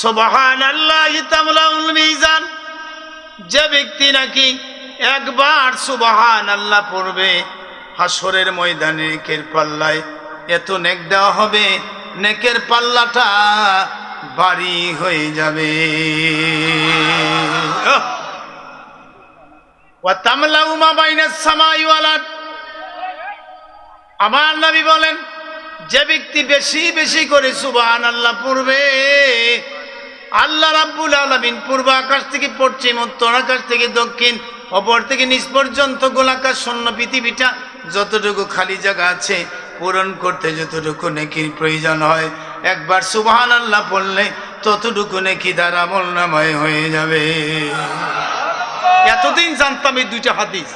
সুবহানাল্লাহি তামলাউল মিজান, যে ব্যক্তি নাকি একবার সুবহানাল্লাহ পড়বে হাসরের ময়দানে নেকের পাল্লায় এত নেক দেওয়া হবে, নেকের পাল্লাটা ভারী হয়ে যাবে। ওয়া তামলাউ মা বাইনাস সামাই ওয়াল আরদ, আমার নবী বলেন যে ব্যক্তি বেশি বেশি করে সুবহানাল্লাহ পড়বে, আল্লাহ রাব্বুল আলামিন পূর্ব আকাশ থেকে পশ্চিম, উত্তর আকাশ থেকে দক্ষিণ, অপর থেকে নিচ পর্যন্ত গোলাকার শূন্য পৃথিবীটা যতটুকু খালি জায়গা আছে পূরণ করতে যতটুকু নেকির প্রয়োজন হয়, একবার সুবহানাল্লাহ পড়লে ততটুকু নেকি দ্বারা আমলনামায় হয়ে যাবে। এতদিন জানতাম এই দুইটা হাদিস,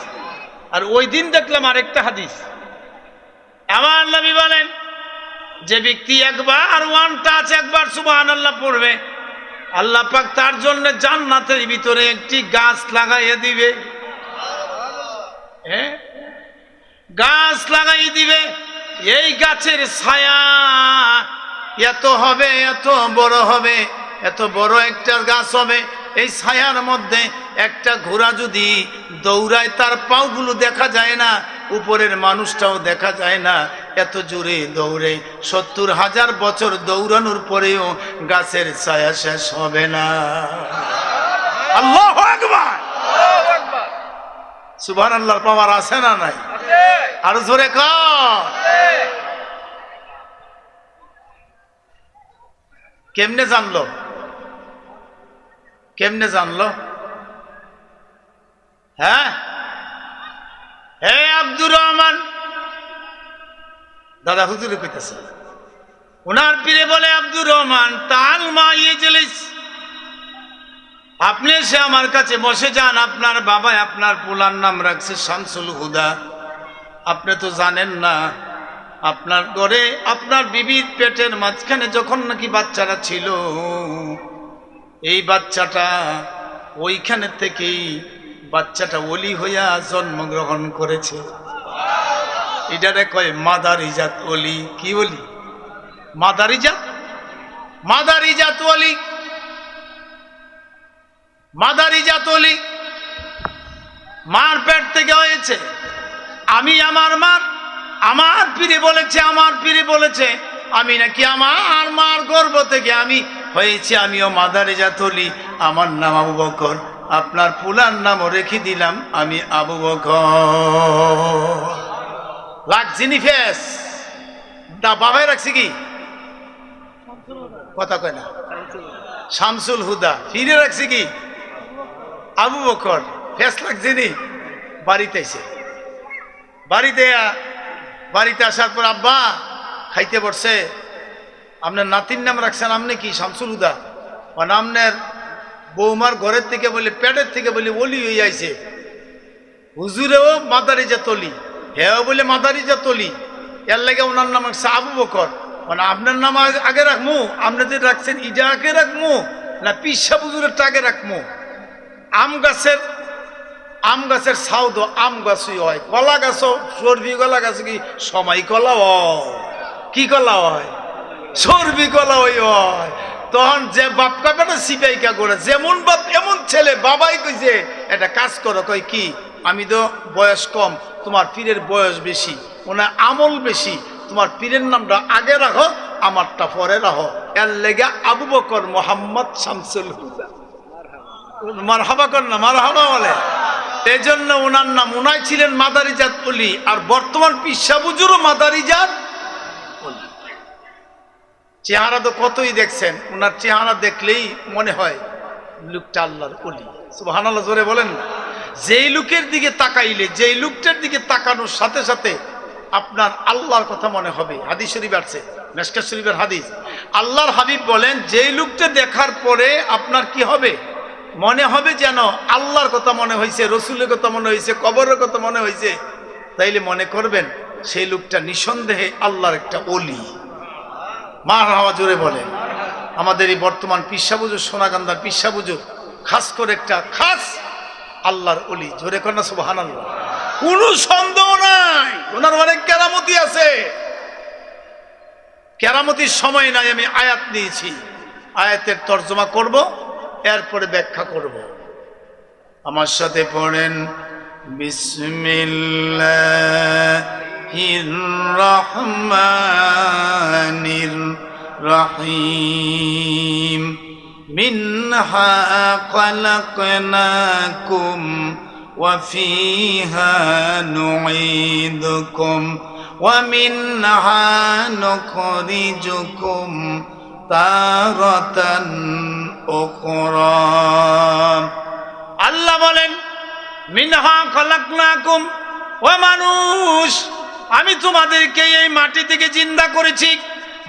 আর ওই দিন দেখলাম আরেকটা হাদিস। আমার নবী বলেন যে ব্যক্তি একবার ওয়ান টাচ একবার সুবহানাল্লাহ পড়বে, আল্লাহ পাক তার জন্য জান্নাতের ভিতরে একটি গাছ লাগাইয়া দিবে। গাছ লাগাই দিবে, এই গাছের ছায়া এত হবে, এত বড় হবে, এত বড় একটা গাছ হবে, এই ছায়ার মধ্যে একটা ঘোড়া যদি দৌড়ায় তার পাগুলো দেখা যায় না, উপরের মানুষটাও দেখা যায় না, এত জোরে দৌড়ে ৭০,০০০ বছর দৌড়ানোর পরেও গাছের ছায়া শেষ হবে না। আল্লাহু আকবার, সুবহানাল্লাহর পাওয়ার আছে না নাই? আর জোরে কর। কেমনে জানলো? কেমনে জানলো? হ্যাঁ, হে আব্দুর রহমান, দাদা হুজুরে কইতেছে, ওনার পীরে বলে আব্দুর রহমান তাল মা ইজলিস, আপনি এসে আমার কাছে বসে যান। আপনার বাবা আপনার পোলার নাম রাখছে শামসুল হুদা, আপনি তো জানেন না আপনার ঘরে আপনার বিবির পেটের মাঝখানে যখন নাকি বাচ্চারা ছিল, এই বাচ্চাটা ওইখানে থেকেই বাচ্চাটা ওলি হইয়া জন্মগ্রহণ করেছে। এটারে কয় মাদারিজাত ওলি। কি ওলি? মাদারিজাত, মাদারিজাত ওলি, মাদারিজাত ওলি। মার পেট থেকে হয়েছে। আমি আমার মার, আমার পীরে বলেছে, আমার পীরে বলেছে আমি নাকি আমার মার গর্ভ থেকে আমি হয়েছি, আমিও মাদারিজাত ওলি। আমার নাম আবু বকর, আপনার পুলার নামও রেখে দিলাম আমি আবু বকর। লাগছিনি ফেস দা বাবাই রাখছি কি কথা কয় না, শামসুল হুদা। ফিরে রাখছি কি আবু বকর। ফেস লাগছিনি। বাড়িতে এসে বাড়িতে আসার পর আব্বা খাইতে বসছে, আপনার নাতির নাম রাখছেন আপনি কি শামসুল হুদা? মানে আপনার বৌমার ঘরের থেকে বলে পেটের থেকে বলে ওলি হয়ে আইছে, হুজুরেও মাদারিজাত ওলি, হেও বলে মাদারিজাত ওলি, এর লাগে ওনার নাম রাখছে আবু বকর। মানে আপনার নাম আগে রাখমু, আপনাদের রাখছেন ইটা আগে রাখমু না পিসা হুজুরেরটা আগে রাখমু? আম গাছের সাউদ আম গাছই হয়, কলা গাছও সর্বি কলা গাছ কি সময় কলা হয়? কি কলা হয়? সর্বি কলা ওই হয়। তখন যে বাপ কাপাটা সিপাইকা করে, যেমন বাপ এমন ছেলে। বাবাই কইছে এটা কাজ করো, কই কি আমি তো বয়স কম, তোমার পীরের বয়স বেশি, ওনার আমল বেশি, তোমার পীরের নামটা আগে রাখো, আমারটা পরে রাখো। এর লেগে আবু বকর মোহাম্মদ শামসুল হুদা। মারহাবা কর না, মারহাবা বলে। এই জন্য ওনার নাম, ওনাই ছিলেন মাদারিজাত ওলি, আর বর্তমান পিসা হুজুরও মাদারিজাত ওলি। চেহারা তো কতই দেখছেন, ওনার চেহারা দেখলেই মনে হয় লোকটা আল্লাহর ওলি। সুবহানাল্লাহ জোরে বলেন না। যেই লোকের দিকে তাকাইলে, যেই লোকটার দিকে তাকানোর সাথে সাথে আপনার আল্লাহর কথা মনে হবে। হাদিস শরীফ আছে, মেশকাত শরীফের হাদিস। আল্লাহর হাবিব বলেন যেই লোকটা দেখার পরে আপনার কি হবে? মনে হবে যেন আল্লাহর কথা মনে হয়েছে, রসুলের কথা মনে হয়েছে, কবরের কথা মনে হয়েছে। তাইলে মনে করবেন সেই লোকটা নিঃসন্দেহে আল্লাহর একটা ওলি। মারহাবা জোরে বলেন। আমাদের এই বর্তমান পিসা হুজুর, সোনাগান্ধার পিসা হুজুর খাস করে একটা খাস আল্লাহর ওলি। জোরে কর না সুবহানাল্লাহ। কোনো সন্দেহ নাই, ওনার অনেক কেরামতি আছে। কেরামতির সময় নাই, আমি আয়াত নিয়েছি। আয়াতের তর্জমা করব, এরপরে ব্যাখ্যা করব। আমার সাথে পড়েন, বিসমিল্লাহির রহমানির রহিম। মিনহা খালাকনাকুম ওয়া ফিহা নুঈদুকুম ওয়া মিনহা নুখরিজুকুম তারাতান উখরা। আল্লাহ বলেন, মিনহা খালাকনাকুম, ও মানুষ, আমি তোমাদেরকে এই মাটি থেকে জিন্দা করেছি,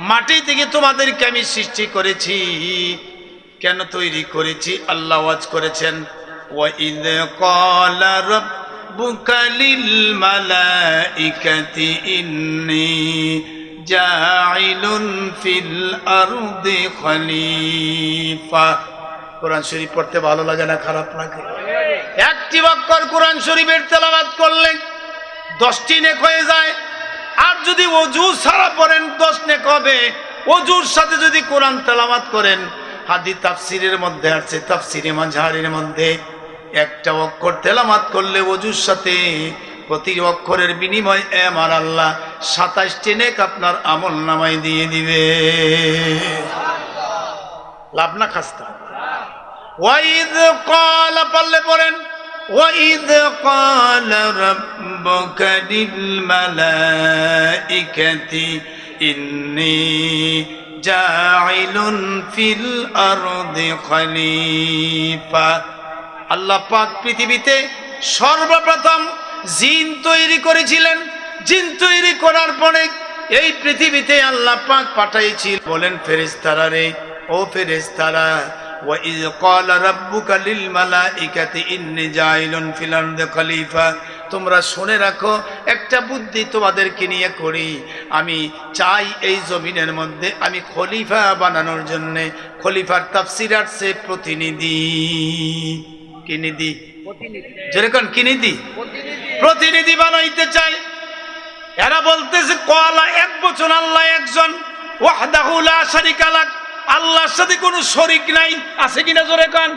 মাটি থেকে তোমাদেরকে আমি সৃষ্টি করেছি। কেন তৈরি করেছি? আল্লাহ ওয়াজ করেছেন, ওয়াইদ ক্বালা রাব্বুকা লিল মালাইকাতি ইন্নী জাইলুন ফিল আরদি খলিফা। কোরআন শরীফ পড়তে ভালো লাগে না খারাপ লাগে? একটি অক্ষর কোরআন শরীফের তেলাওয়াত করলে 10টি নেক হয়ে যায়। আর যদি ওযু ছাড়া পড়েন 10 নেক হবে। ওযুর সাথে যদি কোরআন তেলাওয়াত করেন, হাদিস তাফসীরের মধ্যে আছে, তাফসীরে মাঝহারির মধ্যে, একটা অক্ষর তেলাওয়াত করলে ওযুর সাথে প্রতি অক্ষরের বিনিময় আমার আল্লাহ 27টি নেক আপনার আমল নামায় দিয়ে দিবে। লাভ না খাস্তা? ওয়াইদ ক্বালা পারলে পড়েন, ওয়াইদ ক্বালা রাব্বুকা লিল মালাইকাতি ইন্নী জাইলুন ফিল আরদি খলিফা। আল্লাহ পাক পৃথিবীতে সর্বপ্রথম জিন তৈরি করেছিলেন। জিন তৈরি করার পরে এই পৃথিবীতে আল্লাহ পাক পাঠাইছিল, বলেন ফেরেশতারা রে, ও ফেরেশতারা, ওয়াইজ ক্বালা রাব্বুকা লিল মালাইকাতি ইন্নী জাইলুন ফিল আরদি খলিফা। তোমরা শুনে রাখো, একটা বুদ্ধি তোমাদেরকে নিয়ে করি, আমি চাই এই জমিনের মধ্যে আমি খলিফা বানানোর জন্য। খলিফার তাফসীর আছে প্রতিনিধি। কি নিধি? যেরকম কি নিধি? প্রতিনিধি বানাইতে চাই। এরা বলতেছে ক্বালা, এক বচন, আল্লাহ একজন, ওয়াহদাহু লা শারীকা লাহ, আল্লাহর সাথে কোনো শরীক নাই। আছে কিনা জোরে কান?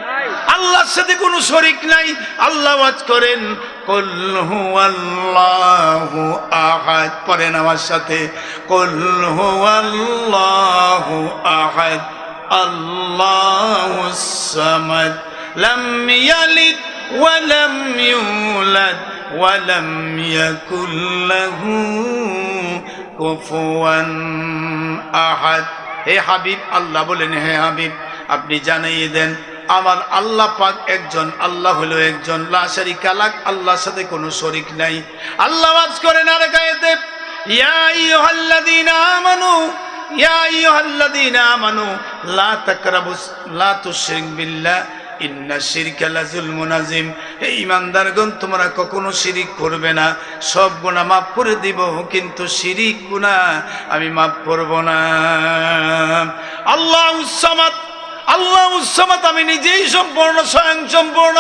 আল্লাহর সাথে কোনো শরীক নাই। আল্লাহ ওয়াজ করেন, কুল হুয়াল্লাহু আহাদ। পড়েন আমার সাথে, কুল হুয়াল্লাহু আহাদ আল্লাহুস সামাদ লাম ইয়ালিদ ওয়া লাম ইউলাদ ওয়া লাম ইয়াকুল লাহু কুফুয়ান আহাদ। হে হাবিব, আল্লাহ বলেন, হে হাবিব, আপনি জানিয়ে দেন আমার আল্লাহ পাক একজন, আল্লাহ হলো একজন, লা শারীকা লাহ, আল্লাহর সাথে কোনো শরীক নাই। আল্লাহ ওয়াজ করেন আর গায়েতে, ইয়া আইয়ুহাল্লাযীনা আমানু, ইয়া আইয়ুহাল্লাযীনা আমানু লা তাকরাবুস লা তুশরিক বিল্লাহ ইন্না শিরকা লাযুলমুন আযীম। হে ঈমানদারগণ, তোমরা কখনো শিরিক করবে না। সব গুনাহ মাফ করে দিব, কিন্তু শিরিক গুনাহ আমি মাফ করব না। আল্লাহুস সামাদ, আল্লাহুস সামাদ, আমি নিজেই সম্পূর্ণ, স্বয়ং সম্পূর্ণ।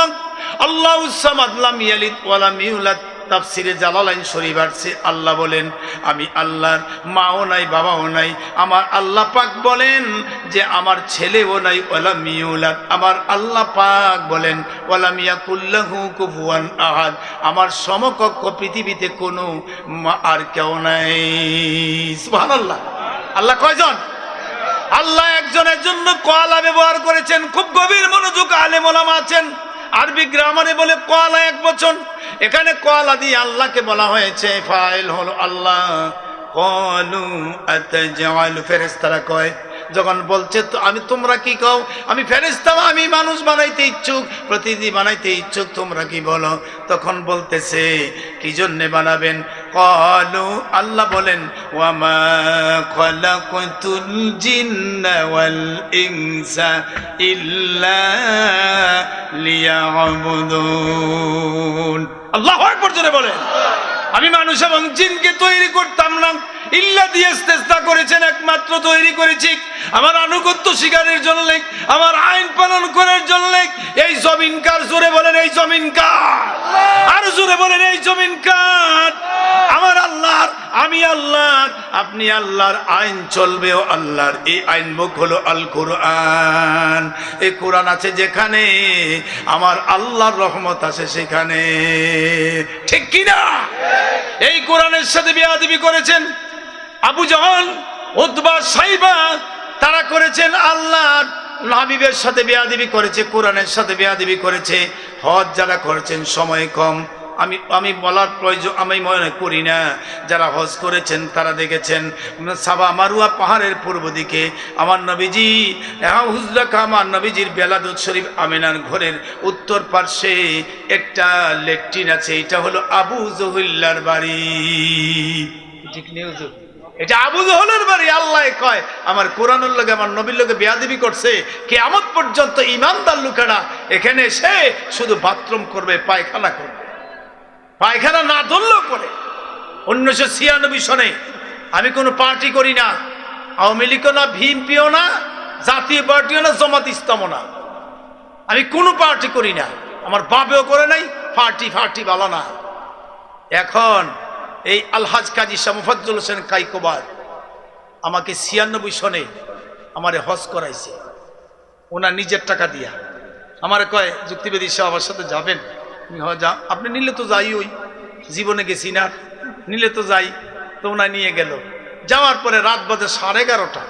আল্লাহুস সামাদ লাম ইয়ালিদ ওয়া লাম ইউলাদ। তাফসীরে জালালাইন শরীফ আছে, আল্লাহ বলেন আমি আল্লাহর মাও নাই বাবাও নাই। আমার আল্লাহ পাক বলেন যে আমার ছেলেও নাই, ওয়ালাম ইউলাদ। আমার আল্লাহ পাক বলেন ওয়ালাম ইয়াকুল লাহু কুফুয়ান আহাদ, আমার সমকক্ষ পৃথিবীতে কোনো আর কেউ নাই। সুবহানাল্লাহ। আল্লাহ কয়জন? আল্লাহ একজনের জন্য ক্বালা ব্যবহার করেছেন। খুব গভীর মনোযোগ আলেম ওলামা আছেন, আরবি গ্রামারে বলে ক্বালা এক বচন। এখানে ক্বালা দিয়ে আল্লাহকে বলা হয়েছে, ফাইল হলো আল্লাহ। ক্বালু আতাজআলু, ফেরেশতারা কয়, যখন বলছে তো আমি, তোমরা কি কও? আমি ফেরেশতা, আমি মানুষ বানাইতে ইচ্ছুক, প্রতিনিধি বানাইতে ইচ্ছুক, তোমরা কি বলো? তখন বলতেছে কি জন্য বানাবেন? ক্বালু, আল্লাহ বলেন, ওয়া মা খালাকতুল জিন্না ওয়াল ইনসা ইল্লা লিয়াবুদুন। আল্লাহু আকবার জোরে বলেন। আমি মানুষ এবং জিনকে তৈরি করতাম না, ইল্লা দিয়ে ইস্তেসনা করেছেন, একমাত্র তৈরি করেছি আমার আনুগত্য স্বীকারের জন্য, আমার আইন পালন করার জন্য। এই জমিন কার? জোরে বলেন, এই জমিন কার? আর জোরে বলেন, এই জমিন কার? আমার আল্লাহর। আমি আল্লাহর, আপনি আল্লাহর, আইন চলবে ও আল্লাহর। এই আইন মুখ হলো আল কোরআন। এই কোরআন আছে যেখানে আমার আল্লাহর রহমত আছে সেখানে, ঠিক কিনা? এই কোরআনের সাথে বেয়াদবি করেছেন আবু জাহল, উতবা, সাইবা, তারা করেছেন আল্লাহর হাবিবের সাথে বেয়াদবি করেছে, কোরআনের সাথে বেয়াদবি করেছে। হজ যারা করেছেন সময় কম, আমি বলার প্রয়োজন আমি মনে করি না। যারা হজ করেছেন তারা দেখেছেন সাবা মারুয়া পাহাড়ের পূর্ব দিকে আমার নবীজি হুজরাকা, আমার নবীজির বেলাদুত শরীফ আমিনার ঘরের উত্তর পার্শ্বে একটা লেট্রিন আছে। এটা হলো আবু জহুল্লার বাড়ি, ঠিক নিউজ, এটা আবু জহলের বাড়ি। আল্লাহ কয় আমার কোরআনের লগে আমার নবীর লগে বেয়াদবি করছে, কিয়ামত পর্যন্ত ইমানদার লোকেরা এখানে এসে শুধু বাথরুম করবে, পায়খানা করবে, পায়খানা না ধরলেও করে। 1996 সনে আমি কোনো পার্টি করি না, আওয়ামী লীগও না, ভিএমপিও না, জাতীয় পার্টিও না, জামাত ইসলামও না, আমি কোনো পার্টি করি না, আমার বাপেও করে নাই। পার্টি ভালো না। এখন এই আলহাজ কাজী শাহ মুফাজ্জল হোসেন কাইকোবার আমাকে 96 সনে আমারে হজ করাইছে, ওনার নিজের টাকা দিয়া। আমার কয় যুক্তিবাদী সাহেব আমার সাথে যাবেন? যা, আপনি নিলে তো যাই, ওই জীবনে গেছি না, নিলে তো যাই। তো ওনা নিয়ে গেল। যাওয়ার পরে রাত বাজে 11:30,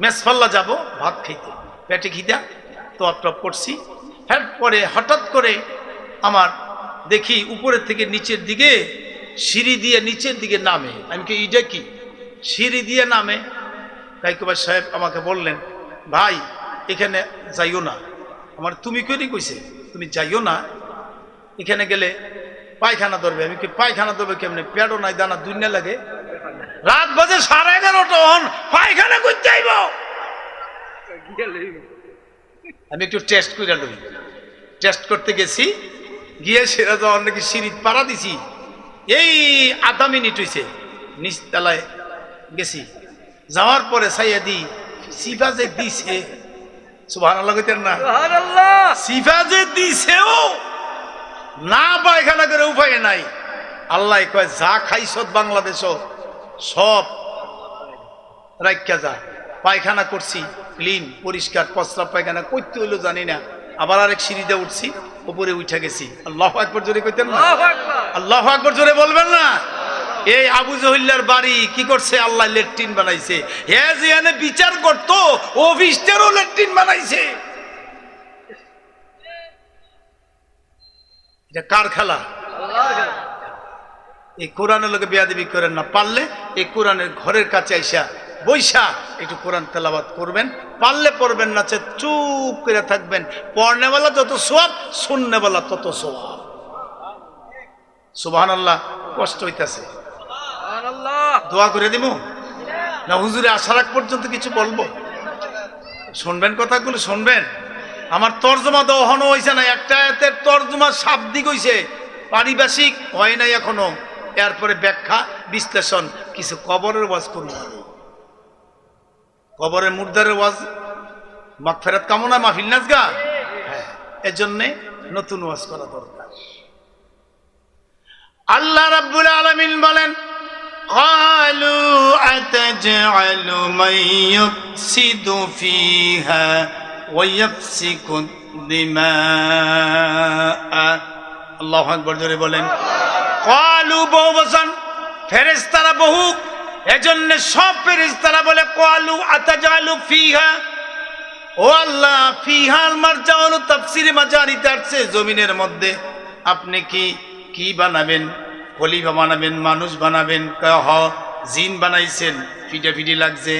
মেসফাল্লা যাব ভাত খাইতে, পেটে খিদা, তো টপ করছি। পরে হঠাৎ করে আমার দেখি উপরের থেকে নিচের দিকে সিঁড়ি দিয়ে নিচের দিকে নামে। আমি কি এইটা কি সিঁড়ি দিয়ে নামে? কাইকোবার সাহেব আমাকে বললেন, ভাই এখানে যাইও না। আমার তুমি কই কইছে তুমি যাইও না, এখানে গেলে পায়খানা ধরবে। আমি কি পায়খানা ধরবে কেমনে? পেটও নাই, দানা দুনিয়া লাগে। রাত বাজে 11:30, পায়খানা করতে যাইব। আমি একটু টেস্ট করে লই। টেস্ট করতে গেছি, গিয়ে সেরা যাওয়ার নাকি সিঁড়ি পাড়া দিছি। এই আধা মিনিট হয়েছে, নিচতলায় গেছি। যাওয়ার পরে সাইয়াদি সিফা যে দিছে, সুবহানাল্লাহ কইতেন না? সিফা যে দিছেও না, পায়খানা করে উপায় নাই। আল্লাহ কয় যা খাইছ বাংলাদেশ সব রাইখা যা। পায়খানা করছি, ক্লিন পরিষ্কার, প্রস্রাব পায়খানা করতে হইলো জানি না। আবার আরেক সিঁড়িতে উঠছি, উপরে উঠে গেছি। আল্লাহু আকবার জোরে কইতেন না? আল্লাহু আকবার জোরে বলবেন না? এই আবু জহিল্লার বাড়ি কি করছে? আল্লাহ লেট্রিন বানাইছে। হ্যাঁ, যে এনে বিচার করতো অফিসটারও লেট্রিন বানাইছে। এটা কার খেলা? এই কোরআনের লোকে বেয়াদবি করেন না। পারলে এই কোরআনের ঘরের কাছে আইসা বৈশা একটু কোরআন তেলাওয়াত করবেন, পারলে পড়বেন, না চুপ করে থাকবেন। পড়নেওয়ালা যত সওয়াব, শুননেওয়ালা তত সওয়াব। সুবহানাল্লাহ। কষ্ট হইতাছে, দোয়া করে দিব না হুজুরে আসার আগ পর্যন্ত কিছু বলবো? শুনবেন, কথাগুলো শুনবেন। আমার তর্জমা দহন হয়েছে না, একটা আয়াতের তর্জমা শাব্দিক হয়েছে, পারিভাষিক হয় নাই এখনো। এরপরে ব্যাখ্যা বিশ্লেষণ, কিছু কবরের ওয়াজ করব, কবরের মুর্দারের ওয়াজ, মাগফিরাত কামনা, মাহফিল নাজগা। হ্যাঁ, এজন্যে নতুন ওয়াজ করা দরকার। আল্লাহ রাব্বুল আলামিন বলেন, ক্বালু আতাজআলু মান ইউফসিদু ফিহা ওয়া ইয়াফসিকু দিমাআ। আল্লাহু আকবার জোরে বলেন। ক্বালু বহু বচন, ফেরেশতারা বহু, এজন্য সব ফেরেশতারা বলে ক্বালু আতাজআলু ফিহা, ও আল্লাহ, ফিহাল মারজাউন তাফসীরে মাজারিতে আসছে জমিনের মধ্যে আপনি কি বানাবেন? খলিফা বানাবেন, মানুষ বানাবেন? কহ জিন বানাইছেন, ফিটাফিটি লাগছে,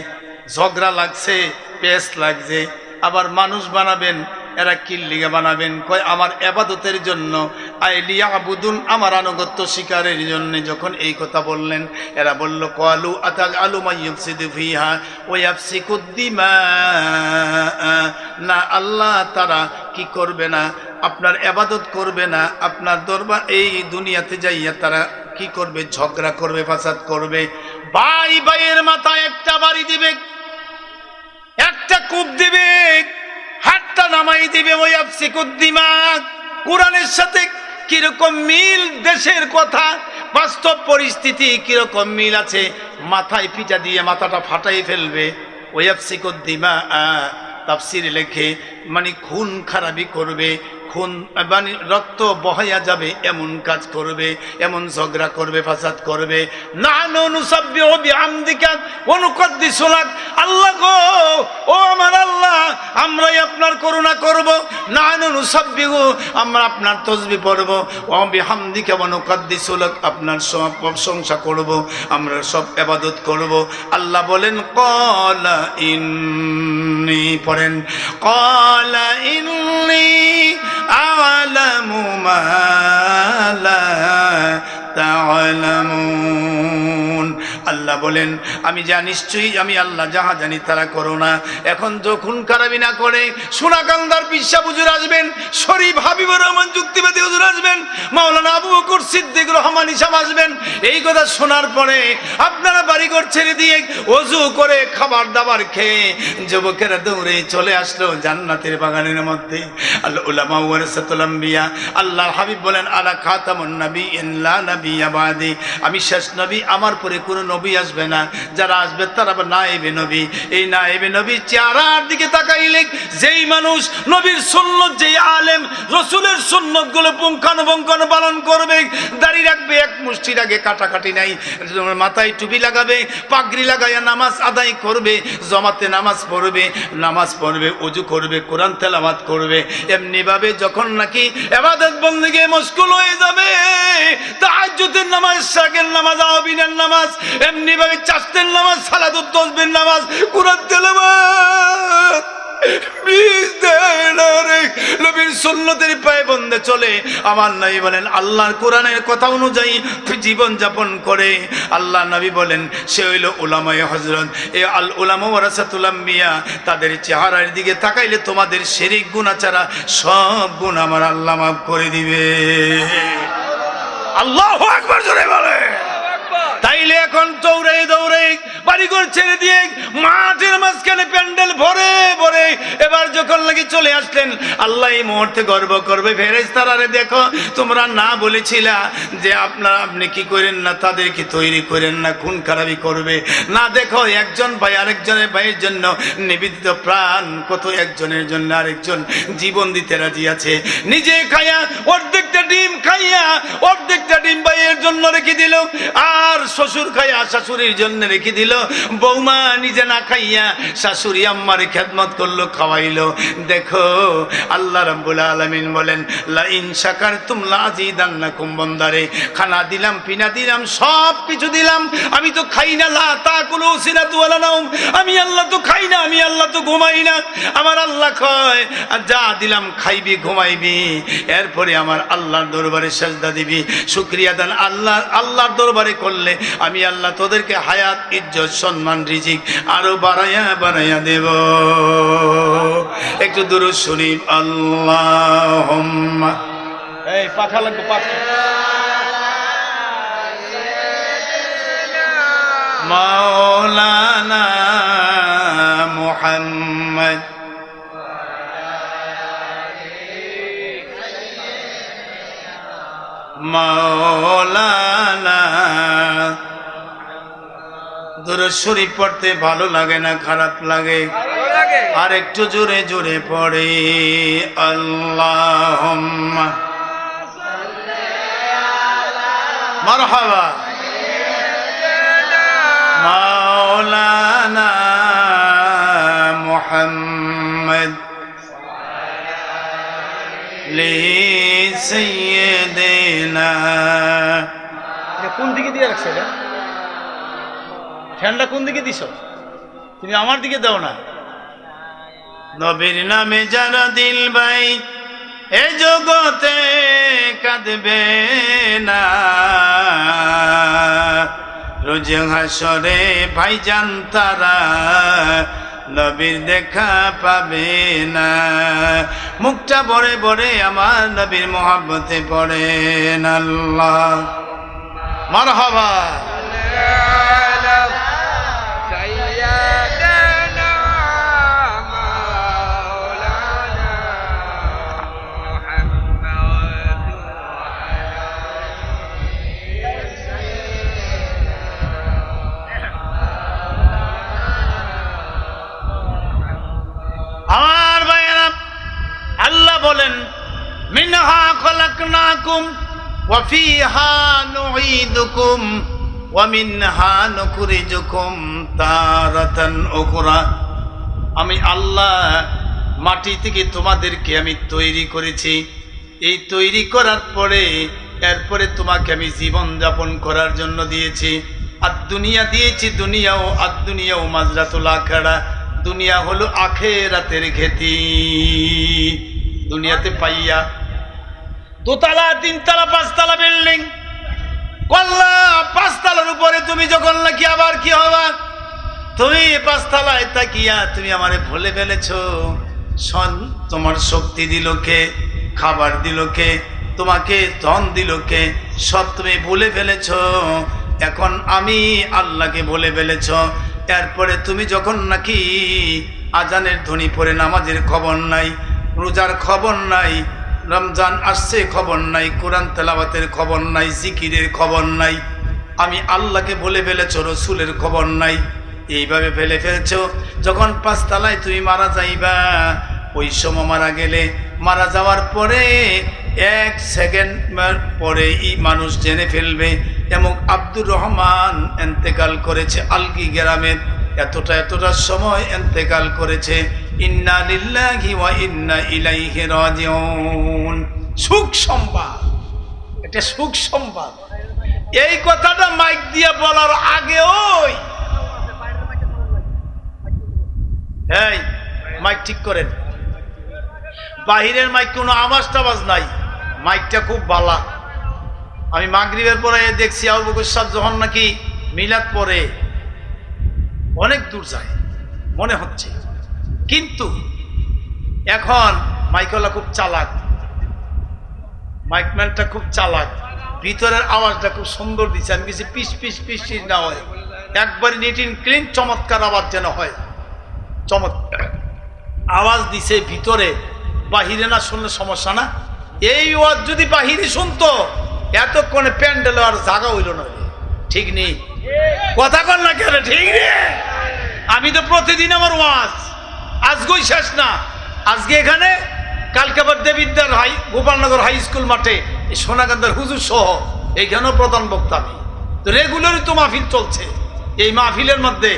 ঝগড়া লাগছে, পেস লাগছে। আবার মানুষ বানাবেন, এরা কিল্লিগা বানাবেন? কয় আমার ইবাদতের জন্য, আইলিয়া আবুদুন, আমার আনুগত্য শিকারের জন্য। যখন এই কথা বললেন, এরা বলল ক্বালু আতাজআলু মান ইউফসিদু ফিহা ওয়া ইয়াফসিকুদ দিমা। না আল্লাহ, তারা কি করবে না? আপনার ইবাদত করবে না, আপনার দরবার এই দুনিয়াতে যাইয়া তারা কি করবে? ঝগড়া করবে, ফাসাদ করবে। ভাই ভাইয়ের মাথায় একটা বাড়ি দিবে, একটা কূপ দিবে, হাতটা নামাই দিবে। ওই আফসিকুদ দিমাগ, কোরআনের সাথে কিরকম মিল দেশের কথা বাস্তব পরিস্থিতি কিরকম মিল আছে, মাথায় পিটা দিয়ে মাথাটা ফাটাই ফেলবে। ওয়াফসিকুদ্দিমা তাফসীর লেখে মানে খুন খারাপি করবে, খুন মানে রক্ত বহাইয়া যাবে এমন কাজ করবে, এমন ঝগড়া করবে, ফাসাদ করবে। নাহনু নুসাব্বিহু বিহামদিকা ওয়া নুকদ্দিসু লাক, আল্লাহ গো ও আমার আল্লাহ, আমরাই আপনার করুণা করব। নাহনু নুসাব্বিহু, আমরা আপনার তাসবিহ পড়ব, ওয়া বিহামদিকা ওয়া নুকদ্দিসু লাক, আপনার সব প্রশংসা করব, আমরা সব ইবাদত করব। আল্লাহ বলেন ক্বালা ইন্নী, পড়েন ক্বালা ইন্নী আ'লামু মা লা তা'লামুন। আল্লাহ বলেন আমি যা নিশ্চয়ই আমি আল্লাহ যাহা জানি তারা করো না। এখন যখন খারাপি না করে সোনাকান্দার পিসা হুজুর আসবেন, শরীফ হাবিবুর রহমান যুক্তিবাদী হুজুর আসবেন, মাওলানা আবু বকর সিদ্দিক রহমান ইসাম আসবেন। এই কথা শোনার পরে আপনারা বাড়িঘর ছেড়ে দিয়ে ওযু করে খাবার দাবার খেয়ে যুবকেরা দৌড়ে চলে আসলো জান্নাতের বাগানের মধ্যে। আল উলামা ওয়ারাসাতুল আম্বিয়া, আল্লাহর হাবিব বলেন আলা খাতামুন নাবিয়্যিন লা নাবিয়্যা বাদি, আমি শেষ নবী, আমার পরে কোনো নবী আসবে না, যারা আসবে তারা নায়েবে নবী। এই নায়েবে নবীর চেহারার দিকে তাকাইলে যেই মানুষ নবীর সুন্নত, যেই আলেম রাসূলের সুন্নত গুলো পুঙ্খানুপুঙ্খানু পালন করবে, দাড়ি রাখবে, এক মুষ্টির আগে কাটাকাটি নাই, মাথায় টুপি লাগাবে, পাগড়ি লাগাইয়া নামাজ আদায় করবে, জমাতে নামাজ পড়বে, ওযু করবে, কোরআন তেলাওয়াত করবে, এমনি ভাবে যখন নাকি ইবাদত বন্দেগি মশগুল হয়ে যাবে, তাহাজ্জুদের নামাজ, শাকের নামাজ, আওয়াবিনের নামাজ, এমনি ভাবে চাষতের নামাজ, সালাতুত তাসবিহের নামাজ, কোরআন তেলাওয়াত, নবীর সুন্নতের পায়ে বন্ধে চলে আমার নবী বলেন আল্লাহর কোরআনের কথা অনুযায়ী জীবন যাপন করে। আল্লাহ নবী বলেন সে হইল উলামায়ে হযরত। এ আল উলামা ওয়ারাসাতুল আম্বিয়া, তাদের চেহারার দিকে তাকাইলে তোমাদের শিরক গুনাহ ছাড়া সব গুনাহ আমার আল্লাহ মাফ করে দিবে। আল্লাহু আকবার জোরে বলে। তাইলে এখন দৌড়ে দৌড়ে বাড়িঘর ছেড়ে দিয়ে মাঠের মাঝখানে প্যান্ডেল ভরে ভরে এবার যখন লাগি চলে আসলেন, আল্লাহ এই মুহূর্তে গর্ব করবে ফেরেশতারা, দেখো তোমরা না বলেছিলা যে আপনি কি করেন না, তাদেরকে তৈরি করেন না, খুন খারাপি করবে না। দেখো একজন ভাই আরেকজনের ভাইয়ের জন্য নিবেদিত প্রাণ, কত একজনের জন্য আরেকজন জীবন দিতে রাজি আছে। নিজে খাইয়া অর্ধেকটা ডিম খাইয়া অর্ধেকটা ডিম ভাইয়ের জন্য রেখে দিল, আর শ্বশুর খাইয়া শাশুড়ির জন্য রেখে দিল। বৌমা নিজে না খাইয়া শাশুড়ি আম্মার খেদমত করলো, খাওয়াইলো। দেখো আল্লাহ রাব্বুল আলামিন বলেন লা ইন শাকারতুম লা আযীদান্নাকুম, বন্দারে খানা দিলাম, পিনা দিলাম, সব কিছু দিলাম, আমি তো খাই না, লা তাকুলু সিনাতু ওয়ালা নাওম, আমি আল্লাহ তো খাই না, আমি আল্লাহ তো ঘুমাই না, আমার আল্লাহ কয় যা দিলাম খাইবি ঘুমাইবি, এরপরে আমার আল্লাহর দরবারে সেজদা দিবি, শুকরিয়া দান আল্লাহর দরবারে করলে আমি আল্লাহ তোদেরকে হায়াত, ইজ্জত, সম্মান, রিজিক আরো বাড়াইয়া বাড়াইয়া দেব। একটু দুরূদ শরীফ আল্লাহুম্মা, এই পাখা লাগবে, পাখা মাওলানা মুহাম্মদ মাওলানা। দুরূদ শরীফ পড়তে ভালো লাগে না খারাপ লাগে? আর একটু জোরে জোরে পড়ে আল্লাহুম্মা মারহাবা মাওলানা মুহাম্মদ লি সাইয়্যিদিনা। কোন দিকে দিয়ে রাখছে এটা? ফ্যানটা কোন দিকে দিছ? তুমি আমার দিকে দাও না। নবীর নামে যারা দিল ভাই এ জগতে কাঁদবে না, রোজ হাসরে ভাইজান তারা নবীর দেখা পাবে না। মুখটা ভরে ভরে আমার নবীর মোহাব্বতে পড়েন আল্লাহ মারহাবা। মিনহা খলাকনাকুম ওয়া ফিহা নুঈদুকুম ওয়া মিনহা নুখরিজুকুম তারাতান উখরা। আমি আল্লাহ মাটি থেকে তোমাদেরকে আমি তৈরি করেছি। এই তৈরি করার পরে এরপরে তোমাকে আমি জীবন যাপন করার জন্য দিয়েছি। আর দুনিয়া দিয়েছি, দুনিয়াও মাজরাতুল আখিরা, দুনিয়া হলো আখিরাতের খেতি। দুনিয়াতে পাইয়া দোতলা, তিনতলা, পাঁচতলা বিল্ডিং করলা, পাঁচতলার উপরে তুমি যখন নাকি আবার কি হবা, তুমি পাঁচতলায় তাকিয়া তুমি আমারে ভুলে ফেলেছো। তোমার শক্তি দিল কে, খাবার দিল কে, তোমাকে ধন দিল কে, সব তুমি ভুলে ফেলেছ। এখন আমি আল্লাহকে ভুলে ফেলেছ। এরপরে তুমি যখন নাকি আজানের ধ্বনি পড়ে নামাজের খবর নাই, রোজার খবর নাই, রমজান আসছে খবর নাই, কোরআন তেলাওয়াতের খবর নাই, জিকিরের খবর নাই, আমি আল্লাহকে বলে ফেলেছ, রসুলের খবর নাই, এইভাবে ফেলে ফেলছ। যখন পাঁচতলায় তুমি মারা যাইবা, ওই সময় মারা গেলে, মারা যাওয়ার পরে 1 সেকেন্ড পরেই মানুষ জেনে ফেলবে এবং আব্দুর রহমান এন্তেকাল করেছে আলগি গ্রামের, এতটা সময় এন্তেকাল করেছে। ইন্না লিল্লাহি ওয়া ইন্না ইলাইহি রাজিউন। সুখ সংবাদ, এটা সুখ সংবাদ। এই কথাটা মাইক দিয়ে বলার আগে ওই এই মাইক ঠিক করেন, বাহিরের মাইক কোনো আওয়াজ টাওয়াজ নাই, মাইকটা খুব বালা। আমি মাগরিবের পরে দেখছি আবু বকর সাহেব যখন নাকি মিলাদ পরে অনেক দূর যায় মনে হচ্ছে, কিন্তু এখন মাইকওয়ালা খুব চালাক, মাইকম্যানটা খুব চালাক, ভিতরের আওয়াজটা খুব সুন্দর দিচ্ছে। আমি কিছু পিস পিস পিস না হয়, একবার নিট ইন ক্লিন চমৎকার আওয়াজ যেন হয়, চমৎকার আওয়াজ দিছে ভিতরে, বাহিরে না শুনলে সমস্যা না। এই ওয়াজ যদি বাহিরে শুনতো এতক্ষণে প্যান্ডেল আর জায়গা হইল না। ঠিক নেই কথা কন না কেন? ঠিক রে, আমি তো প্রতিদিন আমার ওয়াজ, আজকেই শেষ না, আজকে এখানে, কালকে আবার দেবিদ্যার গোপালনগর হাই স্কুল মাঠে সোনাকান্দার হুজুর সহ এইখানেও প্রধান বক্তা। আমি তো রেগুলারই তো মাহফিল চলছে। এই মাহফিলের মধ্যে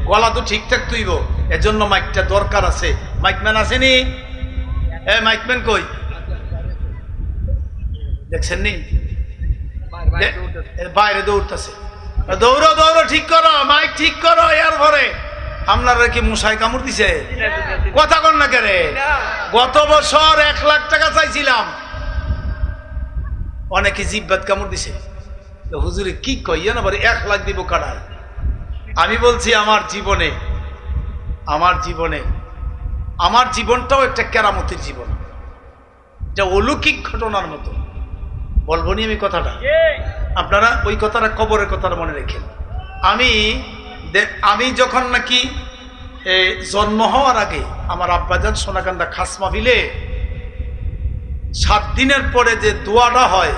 গলা তো ঠিকঠাক তুইব, এজন্য মাইকটা দরকার আছে। মাইকম্যান আসেনি? মাইকম্যান কই দেখছেন নি? বাইরে দৌড়তেছে, দৌড়ো দৌড়ো, ঠিক করো, মাইক ঠিক করো। এর পরে আপনারা কি মশাই কামড় দিছে? কথা কন না কেরে? গত বছর 1 লাখ টাকা চাইছিলাম, অনেকে জিব্বাত কামড় দিছে। হুজুরে কি কইয়া না, 1 লাখ দিব কাটায়। আমি বলছি আমার জীবনটাও একটা কেরামতের জীবন, এটা অলৌকিক ঘটনার মতো। বলবো নি আমি কথাটা, আপনারা ওই কথাটা, কবরের কথাটা মনে রেখেন। আমি যখন নাকি জন্ম হওয়ার আগে আমার আব্বাজান সোনাকান্দা খাস মাহফিলে 7 দিনের পরে যে দোয়াটা হয়,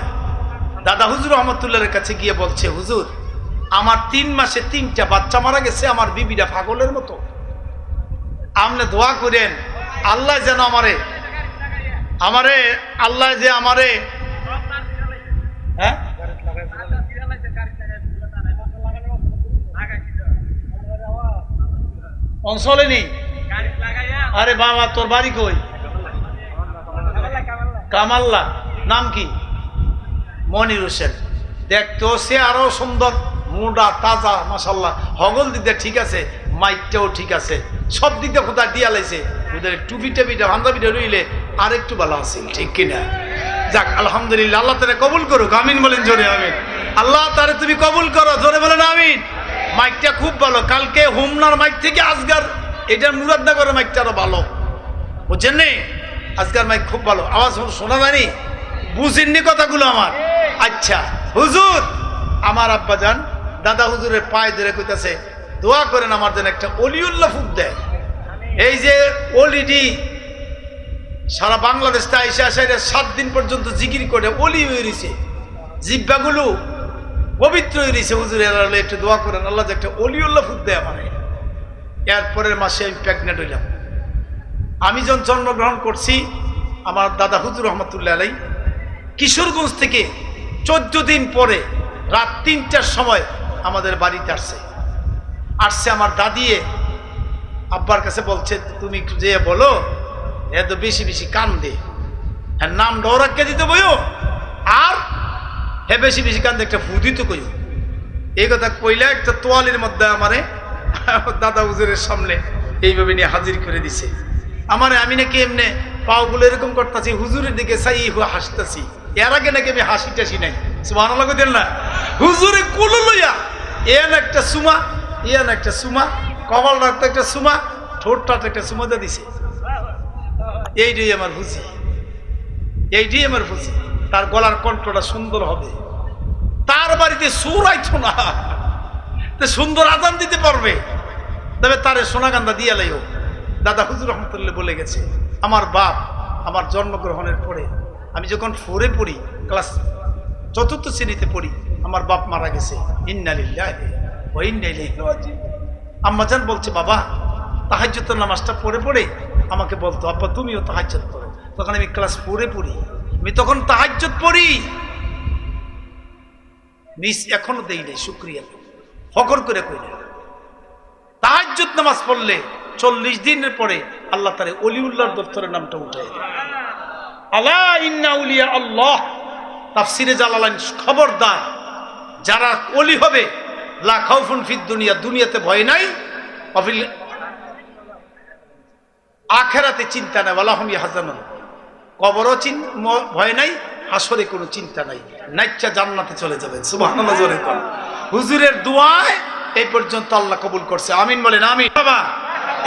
দাদা হুজুর রহমতুল্লাহের কাছে গিয়ে বলছে, হুজুর আমার 3 মাসে 3টা বাচ্চা মারা গেছে, আমার বিবিটা পাগলের মতো, আপনি দোয়া করেন আল্লাহ যেন আমারে আল্লাহ যে আমারে অঞ্চলে নেই। আরে বাবা, তোর বাড়ি কই? কামাল্লা। নাম কি? মনির হোসেন। দেখতো সে আরো সুন্দর, মোটা তাজা, মাশাল্লাহ, হগল দিকটা ঠিক আছে, মাইকটাও ঠিক আছে, সব দিক দিয়ে কোথায় দিয়া লাইছে। ওদের টুপি টেপিটা বান্ধাবিটা রইলে আর একটু ভালো আছে, ঠিক কিনা? যাক, আলহামদুলিল্লাহ, আল্লাহ তারা কবুল করুক। আমিন বলেন জোরে, আমিন। আল্লাহ তারা তুমি কবুল করো, জোরে বলেন আমিন। মাইকটা খুব ভালো, কালকে হোমনার মাইক থেকে আজকার এটা মুরাদনগরের মাইকটা আরো ভালো, বুঝছেন নি? আজকার মাইক খুব ভালো, আওয়াজ শোনা যায়নি, বুঝেননি কথাগুলো আমার? আচ্ছা হুজুর, আমার আব্বাজান দাদা হুজুরের পায়ে ধরে কইতাছে, দোয়া করেন আমার জন্য একটা অলিউল্লাহ ফুক দেয়। এই যে অলিডি সারা বাংলাদেশটা এসে আসে 7 দিন পর্যন্ত জিকির করে অলি হয়ে রয়েছে, জিব্বাগুলো পবিত্র হয়ে রয়েছে। হুজুর একটু দোয়া করেন আল্লাহ যে একটা অলিউল্লাহ ফুক দেয় আমার। এরপরের মাসে আমি প্রেগনেন্ট হইলাম। আমি যখন জন্মগ্রহণ করছি আমার দাদা হুজুর রহমতুল্লাহ আলাই কিশোরগঞ্জ থেকে 14 দিন পরে রাত 3টার সময় আমাদের বাড়িতে আসছে আমার দাদিয়ে আব্বার কাছে বলছে, তুমি যে বলো এত বেশি বেশি কান্দে, হ্যাঁ নাম ডরাকে দিতে বইও, আর হ্যাঁ বেশি বেশি কান্দে একটা ফুদিত কইও। এই কথা কইলে একটা তোয়ালের মধ্যে আমারে দাদা হুজুরের সামনে এইভাবে নিয়ে হাজির করে দিছে আমারে। আমি নাকি এমনি পাওগুলো এরকম করতেছি, হুজুরের দিকে চাই হাসতেছি। এর আগে নাকি আমি হাসি টাসি নাই, সুবহানাল্লাহ দেন না। হুজুরে কুলো লইয়া এন একটা সুমা, এন একটা সুমা, কপাল রাখতে একটা সুমা, ঠোঁটটাতে একটা সুমা দিয়ে দিছে। এইটাই আমার বুঝি, এইটাই আমার বুঝি। তার গলার কণ্ঠটা সুন্দর হবে, তার বাড়িতে সুর আইতো না, সুন্দর আজান দিতে পারবে, তবে তারে সোনাগান্ধা দিয়া লাইও। দাদা হুজুর রহমতুল্লাহ বলে গেছে, আমার বাপ আমার জন্মগ্রহণের পরে আমি যখন 4-এ পড়ি, ক্লাস 4র্থ শ্রেণীতে পড়ি, আমার বাপ মারা গেছে। ইন্না লিল্লাহি ওয়া ইন্না ইলাইহি রাজিউন। আম্মাজান বলছে, বাবা তাহাজ্জুদের নামাজটা পড়ে পড়ে আমাকে বলতো, আব্বা তুমিও তাহাজ্জুদ পড়ো। তখন আমি ক্লাস 4-এ পড়ি, আমি তখন তাহাজ্জুদ পড়ি, মিস এখনো দেই নাই, শুকরিয়া ফকর করে কই না। তাহাজ্জুদ নামাজ পড়লে 40 দিনের পরে আল্লাহ তাআলা ওলিউল্লাহর দপ্তরের নামটা উঠায় দেয়। আলা ইন্না আউলিয়া আল্লাহ, তাফসিরে জালালাইন, খবরদার যারা ওলি হবে, লা খাউফুন ফিদ দুনিয়া, দুনিয়াতে ভয় নাই, অফিল আখিরাতে চিন্তা নাই, ওয়ালা হুম ইয়াহজানুন, কবরও ভয় নাই, হাসরে কোনো চিন্তা নাই, নাইচ্চা জান্নাতে চলে যাবেন। সুবহানাল্লাহ জোরে কোন। হুজুরের দোয়ায় এই পর্যন্ত আল্লাহ কবুল করছে, আমিন বলেন আমিন। বাবা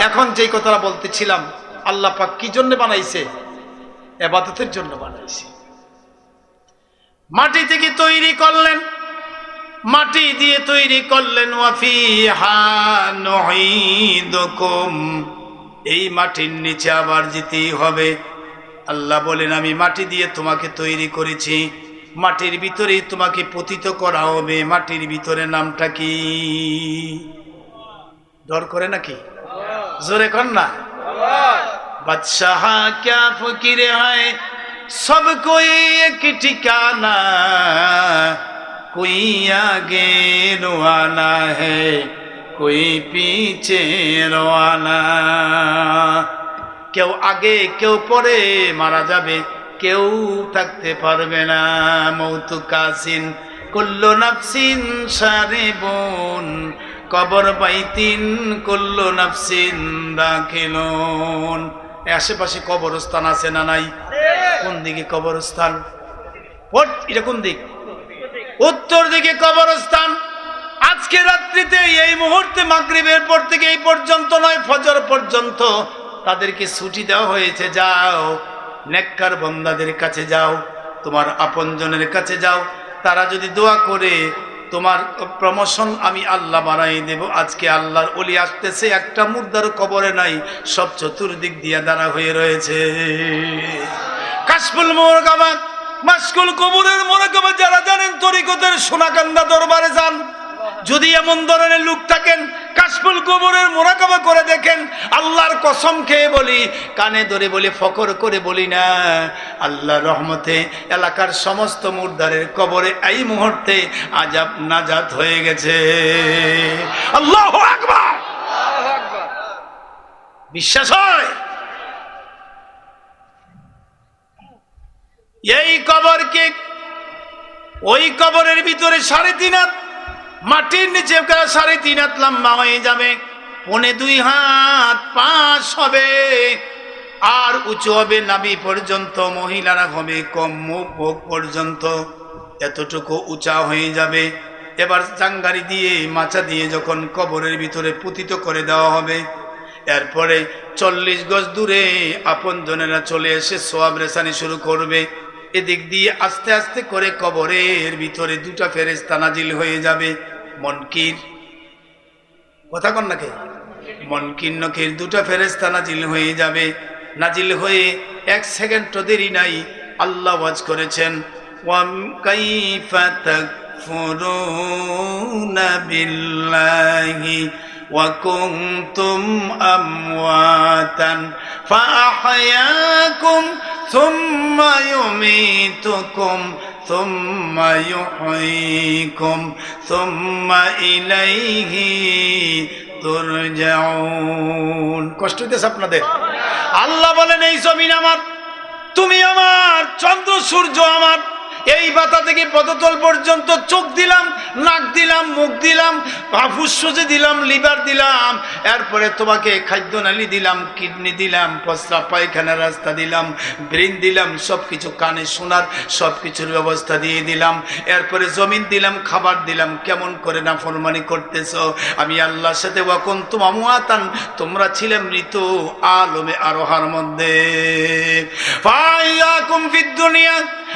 এখন যেই কথাটা বলতেছিলাম, আল্লাহ পাক কি জন্য বানাইছে? ইবাদতের জন্য বানাইছে। মাটি থেকে তৈরি করলেন, মাটি দিয়ে তৈরি করলেন, ওয়া ফিহা নুঈদুকুম, এই মাটির নিচে আবার যেতেই হবে। আল্লাহ বলেন, আমি মাটি দিয়ে তোমাকে তৈরি করেছি, মাটির ভিতরে তোমাকে পতিত করা হবে। মাটির ভিতরে নামটা কি? ডর করে নাকি? জোরে কর না। বাদশাহ ক্যা ফকির হয়, সব কোই এক ঠিকানা, কোই আগে রওয়ানা है, कोई पीछे रवाना। কেউ আগে কেউ পরে মারা যাবে, কেউ থাকতে পারবে না। মৌতু কাসিন কুল্লু নাফসিন সারিবুন, কবর বাইতিন কুল্লু নাফসিন দাখিলুন। আশেপাশে কবরস্থান আছে না নাই? কোন দিকে কবরস্থান? এটা কোন দিক? উত্তর দিকে কবরস্থান। আজকে রাত্রিতে এই মুহূর্তে মাগরিবের পর থেকে এই পর্যন্ত নয়, ফজর পর্যন্ত তাদেরকে ছুটি দেওয়া হয়েছে। যাও নেককার বান্দাদের কাছে যাও, তোমার আপনজনের কাছে যাও, তারা যদি দোয়া করে তোমার প্রমোশন আমি আল্লাহ বাড়াই দেব। আজকে আল্লাহর ওলি আসতেছে, একটা মুর্দার কবরে নাই, সব চতুর্দিক দিয়ে দাঁড়া হয়ে রয়েছে। কাশফুল মুরাকাবাত, মাশকুল কবরের মুরাকাবাত যারা জানেন, তরিকতের সোনাকান্দা দরবারে যান, যদি এমন ধরনের লোক থাকেন, কাশফুল কবরের মুরাকাবা করে দেখেন। আল্লাহর কসম খেয়ে বলি, কানে ধরে বলি, ফকর করে বলি না, আল্লাহর রহমতে এলাকার সমস্ত মুর্দারের কবরে এই মুহূর্তে আজাব নাজাত হয়ে গেছে। আল্লাহু আকবার। বিশ্বাস হয়? এই কবরকে, ওই কবরের ভিতরে 3.5 হাত, মাটির নিচে 3.5 হাত লম্বা হয়ে যাবে, 1.25 হাত পাশ হবে, আর উঁচু হবে নাভি পর্যন্ত। মহিলারা হবে কম, মুখ পর্যন্ত এতটুকু উঁচা হয়ে যাবে। এবার জাঙ্গারি দিয়ে, মাচা দিয়ে যখন কবরের ভিতরে পুতিত করে দেওয়া হবে, এরপরে 40 গজ দূরে আপন জনেরা চলে এসে সোয়াব রেসানি শুরু করবে। এদিক দিয়ে আস্তে আস্তে করে কবরের ভিতরে 2টা ফেরেশতা নাজিল হয়ে যাবে। মনকির, কথা কন নাকি? মনকির নকির 2টা ফেরেশতা নাজিল হয়ে যাবে। নাজিল হয়ে 1 সেকেন্ড দেরি নাই, আল্লাহ ওয়াজ করেছেন, ওয়াম কাইফা তাকফুরুনা বিল্লাহি ওয়া কুনতুম আমওয়াতান ফাআহয়াকুম সুম্মা ইউমীতুকুম সুম্মা ইউহয়ীকুম সুম্মা ইলাইহি তুরজাউন। কষ্ট হইতেছে আপনাদের? আল্লাহ বলেন এই জমিন আমার, তুমি আমার, চন্দ্র সূর্য আমার, এই মাথা থেকে পদতল পর্যন্ত চোখ দিলাম, নাক দিলাম, মুখ দিলাম, ফুসফুসে দিলাম, লিভার দিলাম, এরপরে তোমাকে খাদ্য নালী দিলাম, কিডনি দিলাম, প্রস্রাব পায়খানার রাস্তা দিলাম, ব্রেন দিলাম, সবকিছু কানে শোনার সবকিছুর ব্যবস্থা দিয়ে দিলাম, এরপরে জমিন দিলাম, খাবার দিলাম। কেমন করে নাফরমানি করতেছ? আমি আল্লাহর সাথে ওয়াকুনতুম আমওয়াতান, তোমরা ছিলে মৃত আলমে আরোহার মধ্যে। ফায়াকুম ফিদ দুনিয়া,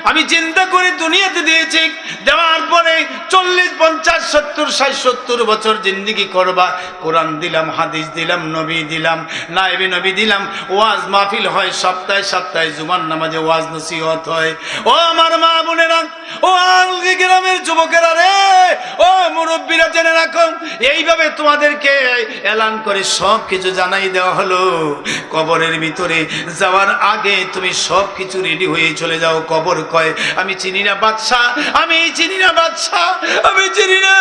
আমি চিন্তা করে দুনিয়াতে দিয়েছি, দেওয়ার পরে 40, 50, 70, 60, 70 বছর জিন্দেগি করবা। কোরআন দিলাম, হাদিস দিলাম, নবী দিলাম, নায়েবে নবী দিলাম, ওয়াজ মাহফিল হয় সপ্তাহে সপ্তাহে, জুমার নামাজে ওয়াজ নসিহত হয়। ও আমার মা বোনেরা, ও আলগি গ্রামের যুবকেরা রে, ও মুরব্বীরা জেনে রাখো, এইভাবে তোমাদেরকে এলান করে সব কিছু জানাই দেওয়া হলো। কবরের ভিতরে যাওয়ার আগে তুমি সব কিছু রেডি হয়ে চলে যাও। কবর কয় আমি চিনি না বাদশা, আমি চিনি না বাদশা, আমি চিনি না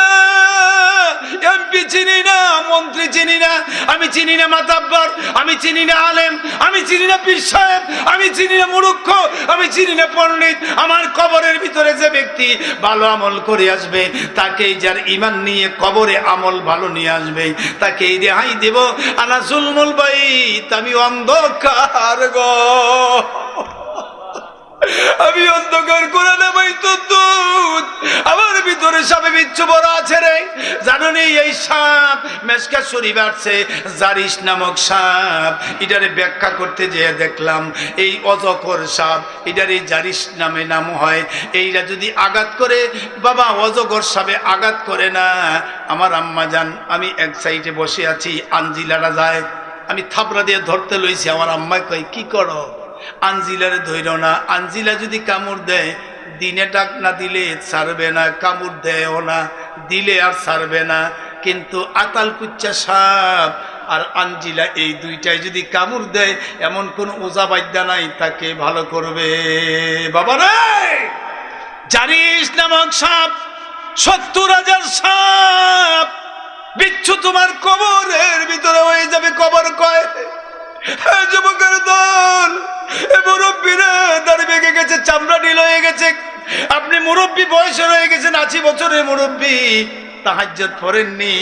এমপি, চিনি না মন্ত্রী, চিনি না, আমি চিনি না মাতাব্বর, আমি চিনি না আলেম, আমি চিনি না পীর সাহেব, আমি চিনি না মুরুক্ষ, আমি চিনি না পণ্ডিত। আমার কবরের ভিতরে যে ব্যক্তি ভালো আমল করে আসবে, তাকেই, যার ঈমান নিয়ে কবরে আমল ভালো নিয়ে আসবে, তাকেই রেহাই দেব। আনা জুলমুল বাইত, আমি অন্ধকার গো, আমি অন্ধকার করে নেবাই তো দুধ, আমার ভিতরে সাপে বিচ্ছু বড় আছে রে। জানো নি এই সাপ মেশকা শরীফ আসছে জারিস নামক সাপ, এটারে ব্যাখ্যা করতে যেয়ে দেখলাম এই অজগর সাপ, এটারে জারিস নামে নাম হয়। এইটা যদি আঘাত করে বাবা, অজগর সাপে আঘাত করে না। আমার আম্মা জান, আমি এক সাইডে বসে আছি, আঞ্জিলারা যায়, আমি থাবড়া দিয়ে ধরতে লইছি। আমার আম্মা কয় কি করো? আঞ্জিলারে ধইর না, আঞ্জিলা যদি কামড় দেয়, দিনে ডাক না দিলে ছাড়বে না, কামড় দেয়ও না, দিলে আর ছাড়বে না। কিন্তু আতাল কুচ্চা সাপ আর আঞ্জিলা, এই দুইটাই যদি কামড় দেয়, এমন কোন ওজা বাদ্যা নাই তাকে ভালো করবে। বাবা রে, জারিস নামক সাপ, 70,000 সাপ বিচ্ছু তোমার কবরের ভিতরে হয়ে যাবে। কবর কয় যুবকের দল, মুরব্বীরা দাড়ি বেঁকে গেছে, চামড়া ঢিল হয়ে গেছে, আপনি মুরব্বী বয়সে রয়ে গেছেন, 80 বছরের মুরব্বী, তাহাজ্জুদ পড়েননি,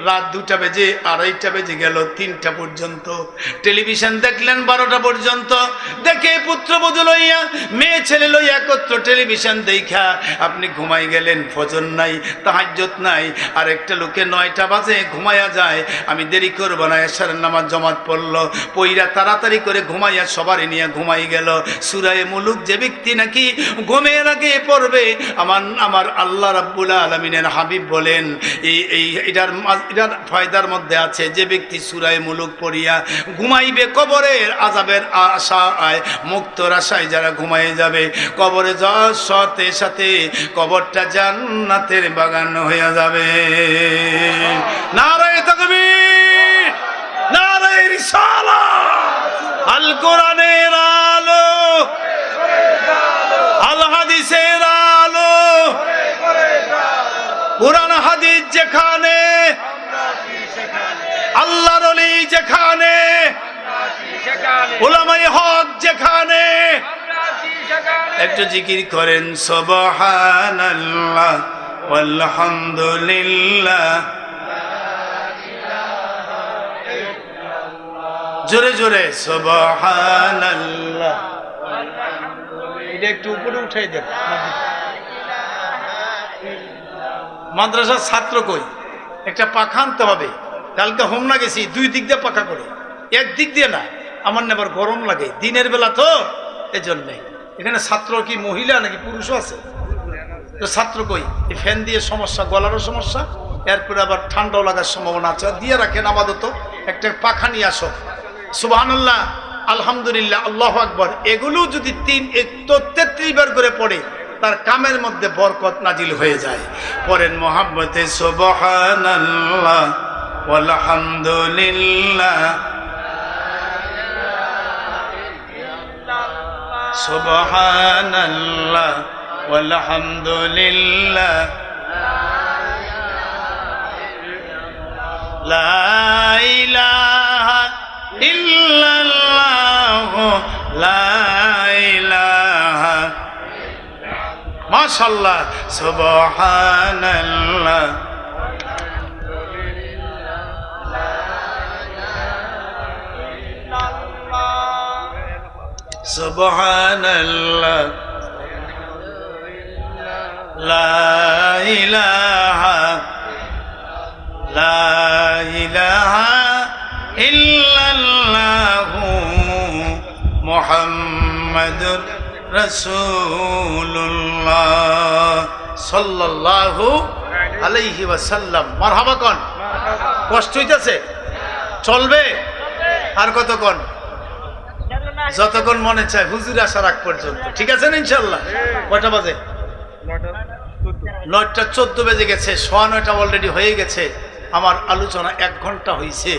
রাত 2টা বেজে 2:30 বেজে গেল, 3টা পর্যন্ত টেলিভিশন দেখলেন, 12টা পর্যন্ত দেখে পুত্রবধূ লইয়া, মেয়ে ছেলে লইয়া একত্র টেলিভিশন দেখা আপনি ঘুমাই গেলেন। ফজর নাই, তাহাজ্জুদ নাই, আর একটা লোকে 9টা বাজে ঘুমাইয়া যায়। আমি দেরি করব না, এশার নামাজ জমাত পড়লো, পইরা তাড়াতাড়ি করে ঘুমাইয়া সবারই নিয়ে ঘুমাই গেল। সূরা মুলুক যে ব্যক্তি নাকি ঘুমের আগে পড়বে, আমার আল্লাহ রাব্বুল আলামিনের হাবিব বলেন, এটার ফায়দার মধ্যে আছে, যে ব্যক্তি সূরা মুলুক পড়িয়া ঘুমাইবে, কবরের আযাবের আশায়, মুক্তর আশায় যারা ঘুমাই যাবে, কবরে যাওয়ার সাথে সাথে কবরটা জান্নাতের বাগান হয়ে যাবে। নারায়ে তাকবীর, নারায়ে রিসালাত। আল কোরআনের আলো, আল হাদিসের আলো, কোরআন হাদিস যেখানে, আল্লাহর ওলি যেখানে, উলামায়ে হক যেখানে, একটু জিকির করেন সুবহানাল্লাহ ওয়ালহামদুলিল্লাহ, জোরে জোরে সুবহানাল্লাহ। এটা একটু উপরে উঠাই দেন। মাদ্রাসার ছাত্র কই, একটা পাখা আনতে হবে। কালকে হোমনা গেছি, 2 দিক দিয়ে পাখা করে, এক দিক দিয়ে না, আমার না আবার গরম লাগে দিনের বেলা তো, এজন্যে। এখানে ছাত্র কি মহিলা নাকি পুরুষও আছে? তো ছাত্র কই, এই ফ্যান দিয়ে সমস্যা, গলারও সমস্যা, এরপরে আবার ঠান্ডাও লাগার সম্ভাবনা আছে, দিয়ে রাখেন আপাতত। একটা পাখা নিয়ে আসো। সুবহানাল্লাহ, আলহামদুলিল্লাহ, আল্লাহু আকবার, এগুলো যদি 33 বার করে পড়ে, তার কামের মধ্যে বরকত নাজিল হয়ে যায়। পড়েন মোহাব্বতে সুবহানাল্লাহ ওয়ালহামদুলিল্লাহ, সুবহানাল্লাহ ওয়ালহামদুলিল্লাহ লা ইলাহা ইল্লাল্লাহ লা ইলাহা মাশাআল্লাহ সুবহানাল্লাহ সুবহানাল্লাহ লা ইলাহা ইল্লাল্লাহু মুহাম্মাদুর রাসূলুল্লাহ সাল্লাল্লাহু আলাইহি ওয়াসাল্লাম। মারহাবা কোন? কষ্ট হইতেছে? চলবে আর কতক্ষণ? যতক্ষণ মনে চায়, হুজুর আসার আগ পর্যন্ত। ঠিক আছে না ইনশাআল্লাহ? কয়টা বাজে? 9:14 বেজে গেছে। 9:15 অলরেডি হয়ে গেছে। আমার আলোচনা 1 ঘন্টা হয়েছে।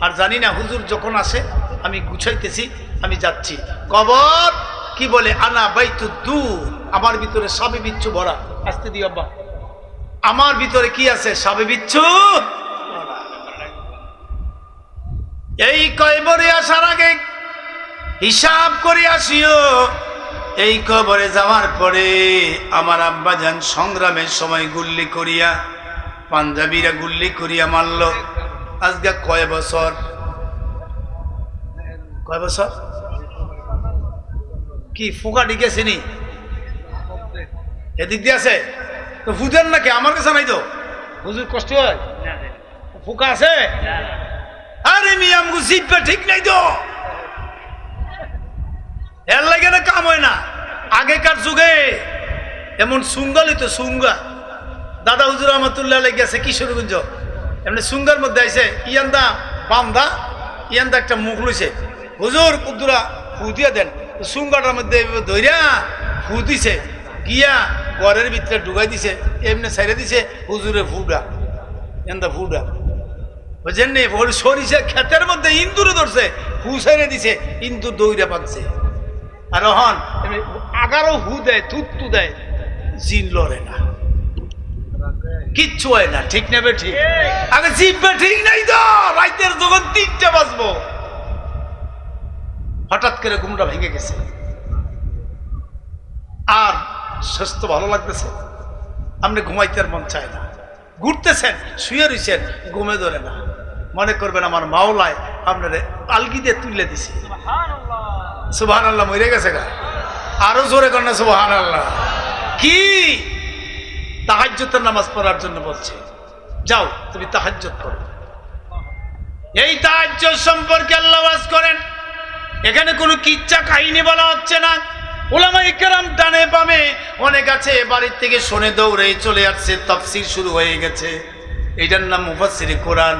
আর জানি না হুজুর যখন আসে আমি গুছাইতেছি, আমি যাচ্ছি। কবর কি বলে? আনা বাইতুদ্দু, আমার ভিতরে সাবে বিচ্ছু ভরা। আসতে দিও আব্বা। আমার ভিতরে কি আছে? সাবে বিচ্ছু। এই কবরে আসার আগে হিসাব করে আসিও। এই কবরে যাওয়ার পরে আমার আব্বাজান সংগ্রামের সময় গুল্লি করিয়া, পাঞ্জাবিরা গুল্লি করিয়া মারল। আজকে কয় বছর? কয় বছর? কি ফুকা ঢিকেছিনি? এদিক দিয়ে আছে তো ফুদেন নাকি? আমার কাছে নাই তো। হুজুর কষ্ট হয়? ফুকা আছে? আরে মিয়ামগু জিব্বা ঠিক নাই তো, এর লাগে না কাম হয় না। আগেকার যুগে এমন সুঙ্গালি তো সুঙ্গা। দাদা হুজুর রহমতুল্লাহ গেছে কিশোরগঞ্জ, এমনি সুঙ্গার মধ্যে আইসে ইয়ান্দা বান্দা, ইয়ান্দা একটা মুখ লইছে। হুজুর কুদ্দুরা ফু দিয়া দেন। সুঙ্গাটার মধ্যে ধৈরা ফু দিছে, গিয়া ঘরের ভিতরে ঢুকাই দিছে, এমনি ছাইড়ে দিছে হুজুরে ফুডা, ইয়ান্দা ফুডা বুঝেন নি? সরিষা ক্ষেতের মধ্যে ইন্দুরে ধরছে, ফু ছাইড়ে দিছে, ইন্দুর দৌড়া পাচ্ছে। আর হন আগারও হু দেয়, থুতু দেয়, জিন লড়ে না, কিচ্ছু হয় না। ঠিক নেবে? ঠিক। আগে জিব্বা ঠিক নাই তো। রাইতের যখন 3টা বাজবো, হঠাৎ করে ঘুমটা ভেঙে গেছে, আর স্বাস্থ্য ভালো লাগতেছে, আপনি ঘুমাইতে আর মন চায় না। ঘুরতেছেন, শুয়ে রইছেন, ঘুমে ধরে না। মনে করবেন আমার মাওলায় আপনারে আলগি দিয়ে তুলে দিছে। সুবহানাল্লাহ। মরে গেছে গা। আরো জোরে কর না সুবহানাল্লাহ। কি তাহাজ্জুদের নামাজ পড়ার জন্য বলছে, যাও তুমি তাহাজ্জুদ পড়ো। এই তাহাজ্জুদ সম্পর্কে আল্লাহ ওয়াজ করেন। এখানে কোনো কিচ্ছা কাহিনী বলা হচ্ছে না। উলামায়ে কেরাম ডানে বামে অনেক আছে, বাড়ির থেকে শুনে দৌড়ে চলে আসছে, তাফসীর শুরু হয়ে গেছে। এটার নাম মুফাসসিরে কোরআন।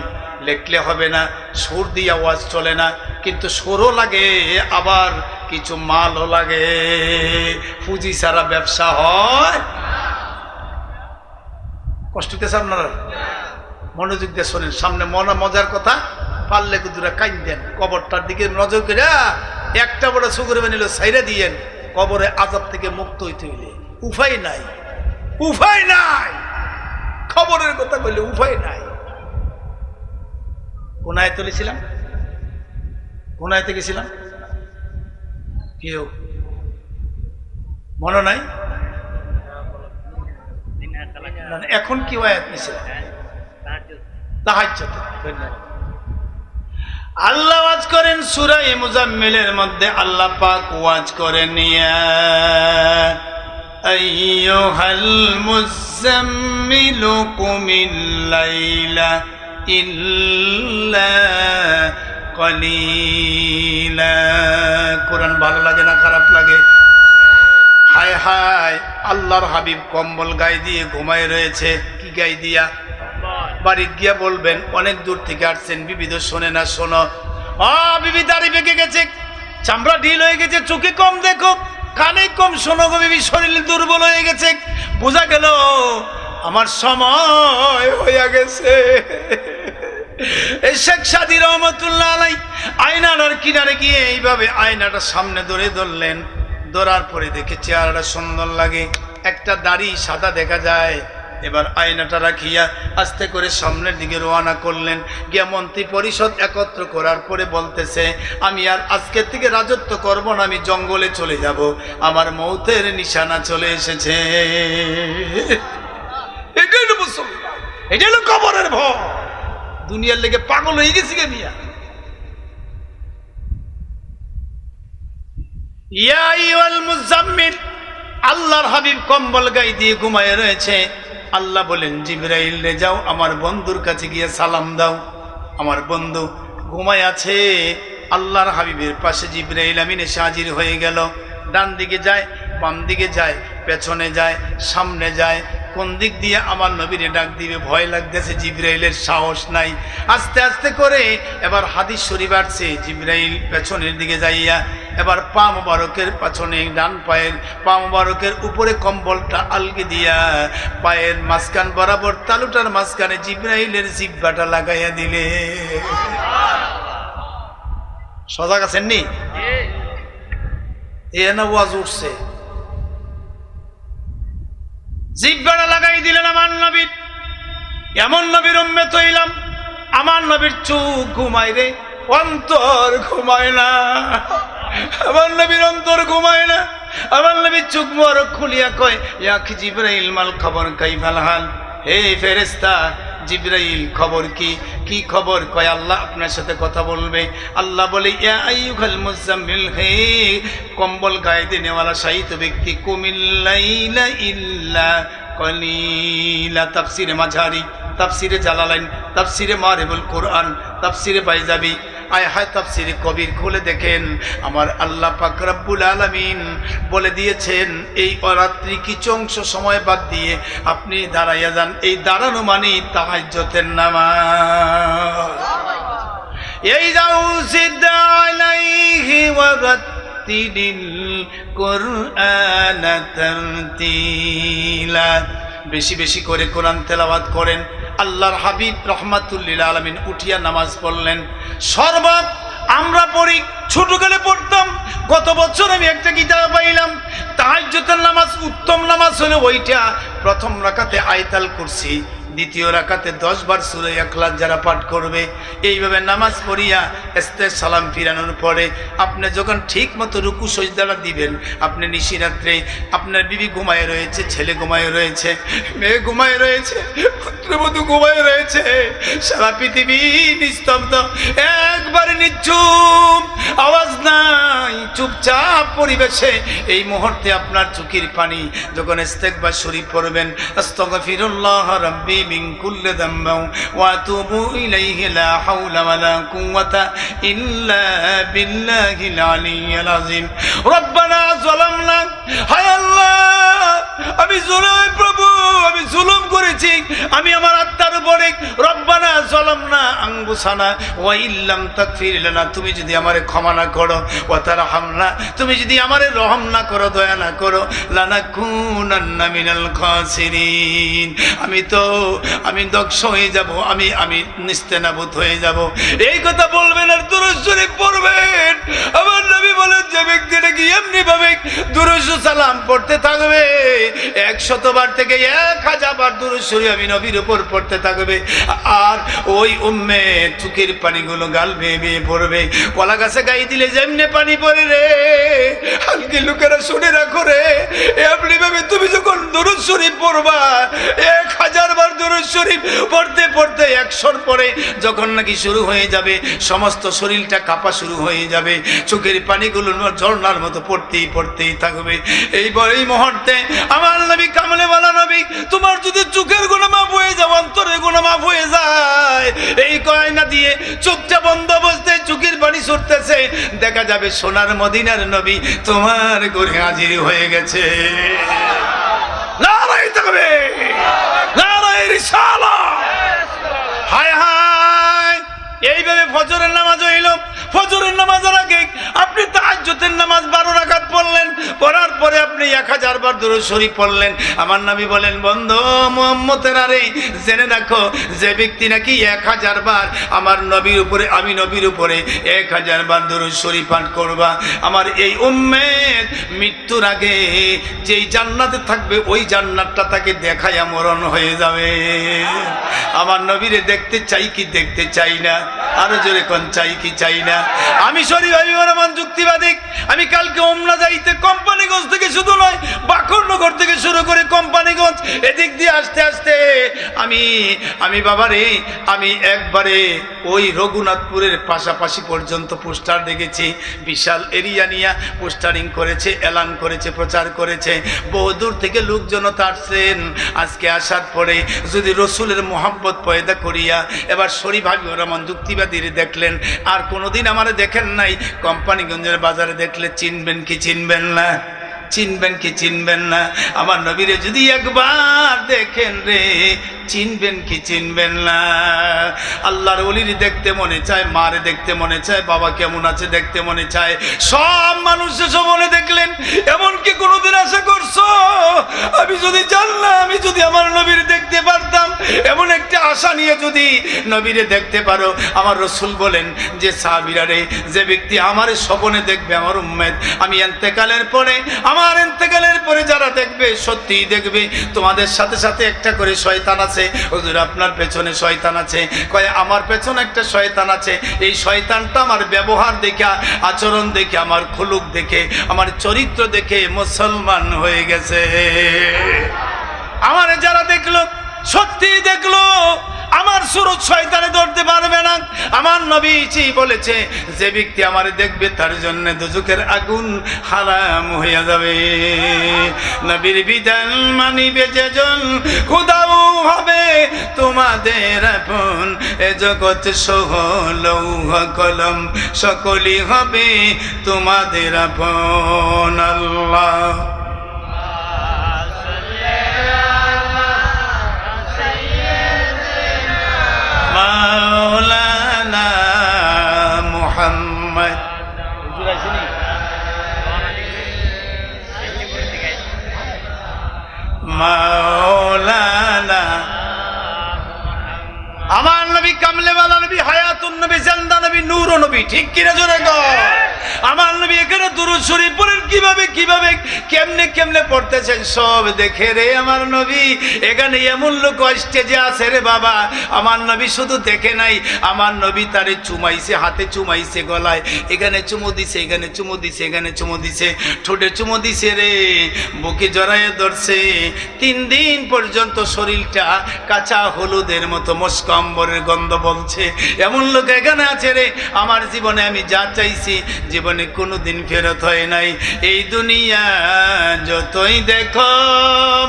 লেখলে হবে না, সুর দিয়ে আওয়াজ চলে না, কিন্তু সুরও লাগে, আবার কিছু মালও লাগে। পুঁজি ছাড়া ব্যবসা হয়? কষ্ট হইতেছে আপনারা? মনোযোগ দিয়ে শোনেন। সামনে মজার কথা, পারলে কুদুরা কাইন দেন। কবরটার দিকে নজর করে একটা বড় সুগরে বানিল সাইরা দিয়েন। কবরে আযাব থেকে মুক্ত হইতে হইলে উপায় নাই, উপায় নাই। খবরের কথা বললে উপায় নাই। কোন আয়াতে তুলেছিলাম? কোন আয়াতে গেছিলাম? কেউ মনে নাই? এখন কি আয়াত নিয়েছিলাম? তাহাজ্জুদ। আল্লাহ ওয়াজ করেন সূরা মুজাম্মিলের মধ্যে। আল্লাহ পাক ওয়াজ করেন, ইয়া আইয়ুহাল মুজাম্মিলু কুমিল লাইলা ইল্লা কলিলা। কোরআন ভালো লাগে না খারাপ লাগে? হায় হায়, আল্লাহর হাবিব কম্বল গায়ে দিয়ে ঘুমায় রয়েছে। কি গায়ে দিয়া? বাড়ি গিয়া বলবেন, অনেক দূর থেকে আসছেন, বিবি তো শোনে না। শোনো, বিবি দাড়ি পেকে গেছে, চামড়া ঢিল হয়ে গেছে, চোখে কম দেখো, কানে কম শোনো গো বিবি, শরীর দুর্বল হয়ে গেছে। বোঝা গেল আমার সময় হয়ে গেছে। এই শেখ সাদী রহমতুল্লাহ আলাইহি আয়নাটার কিনারে গিয়ে এইভাবে আয়নাটা সামনে ধরে ধরলেন, ধরার পরে দেখে চেহারাটা সুন্দর লাগে, একটা দাড়ি সাদা দেখা যায়। এবার আয়নাটা রাখিয়া আস্তে করে সামনের দিকে রওনা করলেন। গিয়া মন্ত্রী পরিষদ একত্র করার পরে বলতেছে, আমি আর আজকের থেকে রাজত্ব করব না, আমি জঙ্গলে চলে যাব, আমার মৌতের নিশানা চলে এসেছে। এটাই হলো মুসলমান, এটাই হলো কবরের ভয়। দুনিয়ার লেগে পাগল হয়ে গেছি গে মিয়া। ইয়া আইয়ুহাল মুজাম্মিল, আল্লাহর হাবিব কম্বল গায়ে দিয়ে ঘুমায় রয়েছে। আল্লাহ বলেন, জিবরাইল রে যাও আমার বন্ধুর কাছে গিয়ে সালাম দাও, আমার বন্ধু ঘুমায় আছে। আল্লাহর হাবিবের পাশে জিবরাইল আমিন এসে হাজির হয়ে গেল। ডান দিকে যায়, বাম দিকে যায়, পেছনে যায়, সামনে যায়, কোন দিক দিয়ে আমার নবীরে ডাক দিবে ভয় লাগতেছে, জিবরাইলের সাহস নাই। আস্তে আস্তে করে এবার হাদিস শরীফ আসছে, জিবরাইল পেছনের দিকে যাইয়া এবার পা মুবারকের পেছনে ডান পায়ের পা মুবারকের উপরে কম্বলটা আলগে দিয়া পায়ের মাঝখান বরাবর তালুটার মাঝখানে জিবরাইলের জিহ্বাটা লাগাইয়া দিলে। সজাগ আছেন নি? এ না ওয়াজ উঠছে, জিহ্বাটা লাগাই দিলেন আমার নবীর। এমন নবীর উম্মত হইলাম, আমার নবীর চোখ ঘুমায় রে, অন্তর ঘুমায় না। আমার নবীর অন্তর ঘুমায় না। আমার নবীর চোখ মোবারক খুলিয়া কয়, ইয়া জিবরাইল মাল খবর কাইফাল হাল, হে ফেরেশতা জিবরাইল খবর কি? কি খবর? কয় আল্লাহ আপনার সাথে কথা বলবে। আল্লাহ বলে, ইয়া আইয়ুহাল মুজাম্মিল, হে কম্বল গায়ে দেনেওয়ালা শাহিত ব্যক্তি, কুমিল লাইলা ইল্লা কলিলা। তাফসিরে মাঝারি, তাফসিরে জালালাইন, তাফসিরে মারিবুল কোরআন, তাফসিরে বাইজাবি, আয় হায় তাফসিরে কবির খুলে দেখেন আমার আল্লাহ পাক রব্বুল আলামিন বলে দিয়েছেন, এই অরাত্রি কিছু অংশ সময় বাদ দিয়ে আপনি দাঁড়াইয়া যান। এই দাঁড়ানো মানে তাহাজ্জুদের নামাজ। এই যাও সিদ্দা আলাইহি ওয়া রাত্তিলিল কুরআন তারতিলা। বেশি বেশি করে কোরআন তেলাওয়াত করেন। আল্লাহর হাবিব রহমাতুল্লিল আলামিন উঠিয়া নামাজ পড়লেন। সর্বত আমরা পড়ি, ছোটকালে পড়তাম। গত বছর আমি একটা কিতাব পাইলাম, তাহাজ্জুদের নামাজ উত্তম নামাজ হলো ওইটা, প্রথম রাকাতে আয়াতুল কুরসি, দ্বিতীয় রাকাতে 10 বার সূরা ইখলাস যারা পাঠ করবে, এইভাবে নামাজ পড়িয়া ইস্তে সালাম ফিরানোর পরে আপনি যখন ঠিক মতো রুকু সজদাটা দিবেন, আপনি নিশিরাত্রে আপনার বিবি ঘুমায় রয়েছে, ছেলে ঘুমায় রয়েছে, মেয়ে ঘুমায় রয়েছে, পুত্রবধূ ঘুমায় রয়েছে, সারা পৃথিবী নিস্তব্ধ, একবারে নিশ্চুপ, আওয়াজ নাই, চুপচাপ পরিবেশে এই মুহূর্তে আপনার চোখের পানি যখন ইস্তেগফার শরীফ পড়বেন, আস্তাগফিরুল্লাহ রাব্বি মিন কুল্লি যামবি ওয়া আতুবু ইলাইহি লা হাওলা ওয়ালা কুওয়াতা ইল্লা বিল্লাহিল আলিয়্যিল আযীম। রব্বানা যালামনা, হায় আল্লাহ আমি জুলুম, প্রভু আমি জুলুম করেছি, আমি আমার আত্মার উপরে। রব্বানা যালামনা আনফুসানা ওয়া ইল্লাম তাগফির লানা, তুমি যদি আমারে ক্ষমা না করো, ওয়া তারহামনা, তুমি যদি আমারে রহম না করো, দয়া না করো, লানাকুনান্না মিনাল খাসিরিন, আমি দক্ষ হয়ে যাব, আমি নিস্তেনাবুদ হয়ে যাব। এই কথা বলবেন আর দুরূদ শরীফ পড়বেন। আমার নবী বলেন, যে ব্যক্তিটা কি এমনি ভাবে দুরূদ সালাম পড়তে থাকবে, 100 বার থেকে 1000 বার দুরূদ শরীফ আমি নবীর উপর পড়তে থাকবে, আর ওই উম্মত চোখের পানিগুলো গাল বেয়ে বেয়ে পড়বে। কলা গাছে গায়ে দিলে যেমনি পানি পড়ে রে, হালকি লোকেরা শুনে রাখো রে, এমনি ভাবে তুমি যখন দুরূদ শরীফ পড়বা, 1000 বার দুরূদ শরীফ পড়তে পড়তে 100 পরে যখন নাকি শুরু হয়ে যাবে, সমস্ত শরীরটা কাঁপা শুরু হয়ে যাবে, চোখের পানিগুলো ঝর্ণার মতো পড়তেই থাকবে। এই মুহূর্তে আমার নবী কামলে ওয়ালা নবী, তোমার যদি চোখের গুনাহ মাফ হয়ে যায়, অন্তরের গুনাহ মাফ হয়ে যায়, এই কয়না দিয়ে চোখটা বন্ধ অবস্থায় চোখের পানি ছুটতেছে, দেখা যাবে সোনার মদিনার নবী তোমার ঘরে হাজির হয়ে গেছে। নারায়ে তাকবীর, নারায়ে রিসালাত। হায় হায়, এইভাবে ফজরের নামাজ হইল। ফজরের নামাজের আগে আপনি তাহাজ্জুদের নামাজ 12 রাকাত পড়লেন, পড়ার পরে আপনি 1000 বার দুরূদ শরীফ পড়লেন। আমার নবী বলেন, বন্ধু মুহাম্মদের আরে জেনে রাখো, যে ব্যক্তি নাকি 1000 বার আমার নবীর উপরে, আমি নবীর উপরে 1000 বার দুরূদ শরীফ পাঠ করবা, আমার এই উম্মত মৃত্যুর আগে যেই জান্নাতে থাকবে ওই জান্নাতটা তাকে দেখায়া মরণ হয়ে যাবে। আমার নবীরে দেখতে চাই কি দেখতে চাই না? আরো জোরে কোন চাই কি চাই না? আমি শরীফ আবিমান যুক্তিবাদী। আমি কালকে ওমরা যাইতে কোম্পানিগঞ্জ থেকে শুধু নয়, বাকরনগর থেকে শুরু করে কোম্পানিগঞ্জ এদিক দিয়ে আসতে আসতে আমি বাবারে, আমি একবারে ওই রঘুনাথপুরের পাশাপাশি পর্যন্ত পোস্টার দেখেছি। বিশাল এরিয়া নিয়ে পোস্টারিং করেছে, এলান করেছে, প্রচার করেছে। বহুদূর থেকে লোকজনতা আসছেন। আজকে আসার পরে যদি রসুলের মোহাব্বত পয়দা করিয়া এবার শরীফ হাবিবুর রহমান যুক্তিবাদীর দেখলেন, আর কোনোদিন আমারে দেখেন নাই, কোম্পানিগঞ্জের বাজারে দেখলে চিনবেন কি চিনবেন না? চিনবেন কি চিনবেন না? আমার নবীরে যদি একবার দেখেন রে, চিনবেন কি চিনবেন না? আল্লাহর ওলির দেখতে মনে চায়, মারে দেখতে মনে চায়, বাবা কেমন আছে দেখতে মনে চায়। সব মানুষ সব মনে দেখলেন, এমনকি কোনোদিন আশা করছো আমি যদি জানলাম, আমি যদি আমার নবীর দেখতে পারতাম, এমন একটা আশা নিয়ে যদি নবীরে দেখতে পারো। আমার রসুল বলেন যে সাহাবীরা রে, যে ব্যক্তি আমার স্বপ্নে দেখবে আমার উম্মত, আমি ইন্তেকালের পরে, আমার ইন্তেকালের পরে যারা দেখবে সত্যিই দেখবে তোমাদের সাথে সাথে একটা করে শয়তান আছে। হুজুর আপনার পেছনে শয়তান আছে? কয় আমার পেছনে একটা শয়তান আছে। এই শয়তানটা আমার ব্যবহার দেখে, আচরণ দেখে, আমার খুলুক দেখে, আমার চরিত্র দেখে মুসলমান হয়ে গেছে। আমার যারা দেখলো সত্যি দেখলো, আমার সুরত শয়তানে ধরতে পারবে না। আমার নবীজি বলেছে, যে ব্যক্তি আমারে দেখবে তার জন্য দুজকের আগুন হারাম হয়ে যাবে। নবীর বিধান মানিবে যেজন খোদাও হবে তোমাদের আপন। এ জগৎ সহ লৌহ কলম সকলই হবে তোমাদের আপন। আল্লাহ মাওলানা মুহাম্মদ। মাওলানা আমার নবী কামলেওয়ালা নবী, হায়াতুন নবী, জিন্দা নবী, নূর নবী। ঠিক কিনা জোরে গো? আমার নবী এখানে দুরূদ শরীফ পড়েন কিভাবে কিভাবে কেমনে কেমনে পড়তেছেন সব দেখে রে আমার নবী। এখানে এমন লোক স্টেজে আছে রে বাবা, আমার নবী শুধু দেখে নাই, আমার নবী তারে চুমাইছে, হাতে চুমাইছে, গলায় এখানে চুমু দিছে, এখানে চুমু দিছে, এখানে চুমু দিছে, ঠোঁটে চুমু দিছে রে, বুকে জড়াইয়ে ধরছে। 3 দিন পর্যন্ত শরীরটা কাঁচা হলুদের মতো মস্কম্বরের গন্ধ বলছে। এমন লোক এখানে আছে রে, আমার জীবনে আমি যা চাইছি জীবনে কোনোদিন ফেরত হয় নাই। এই দুনিয়া যতই দেখো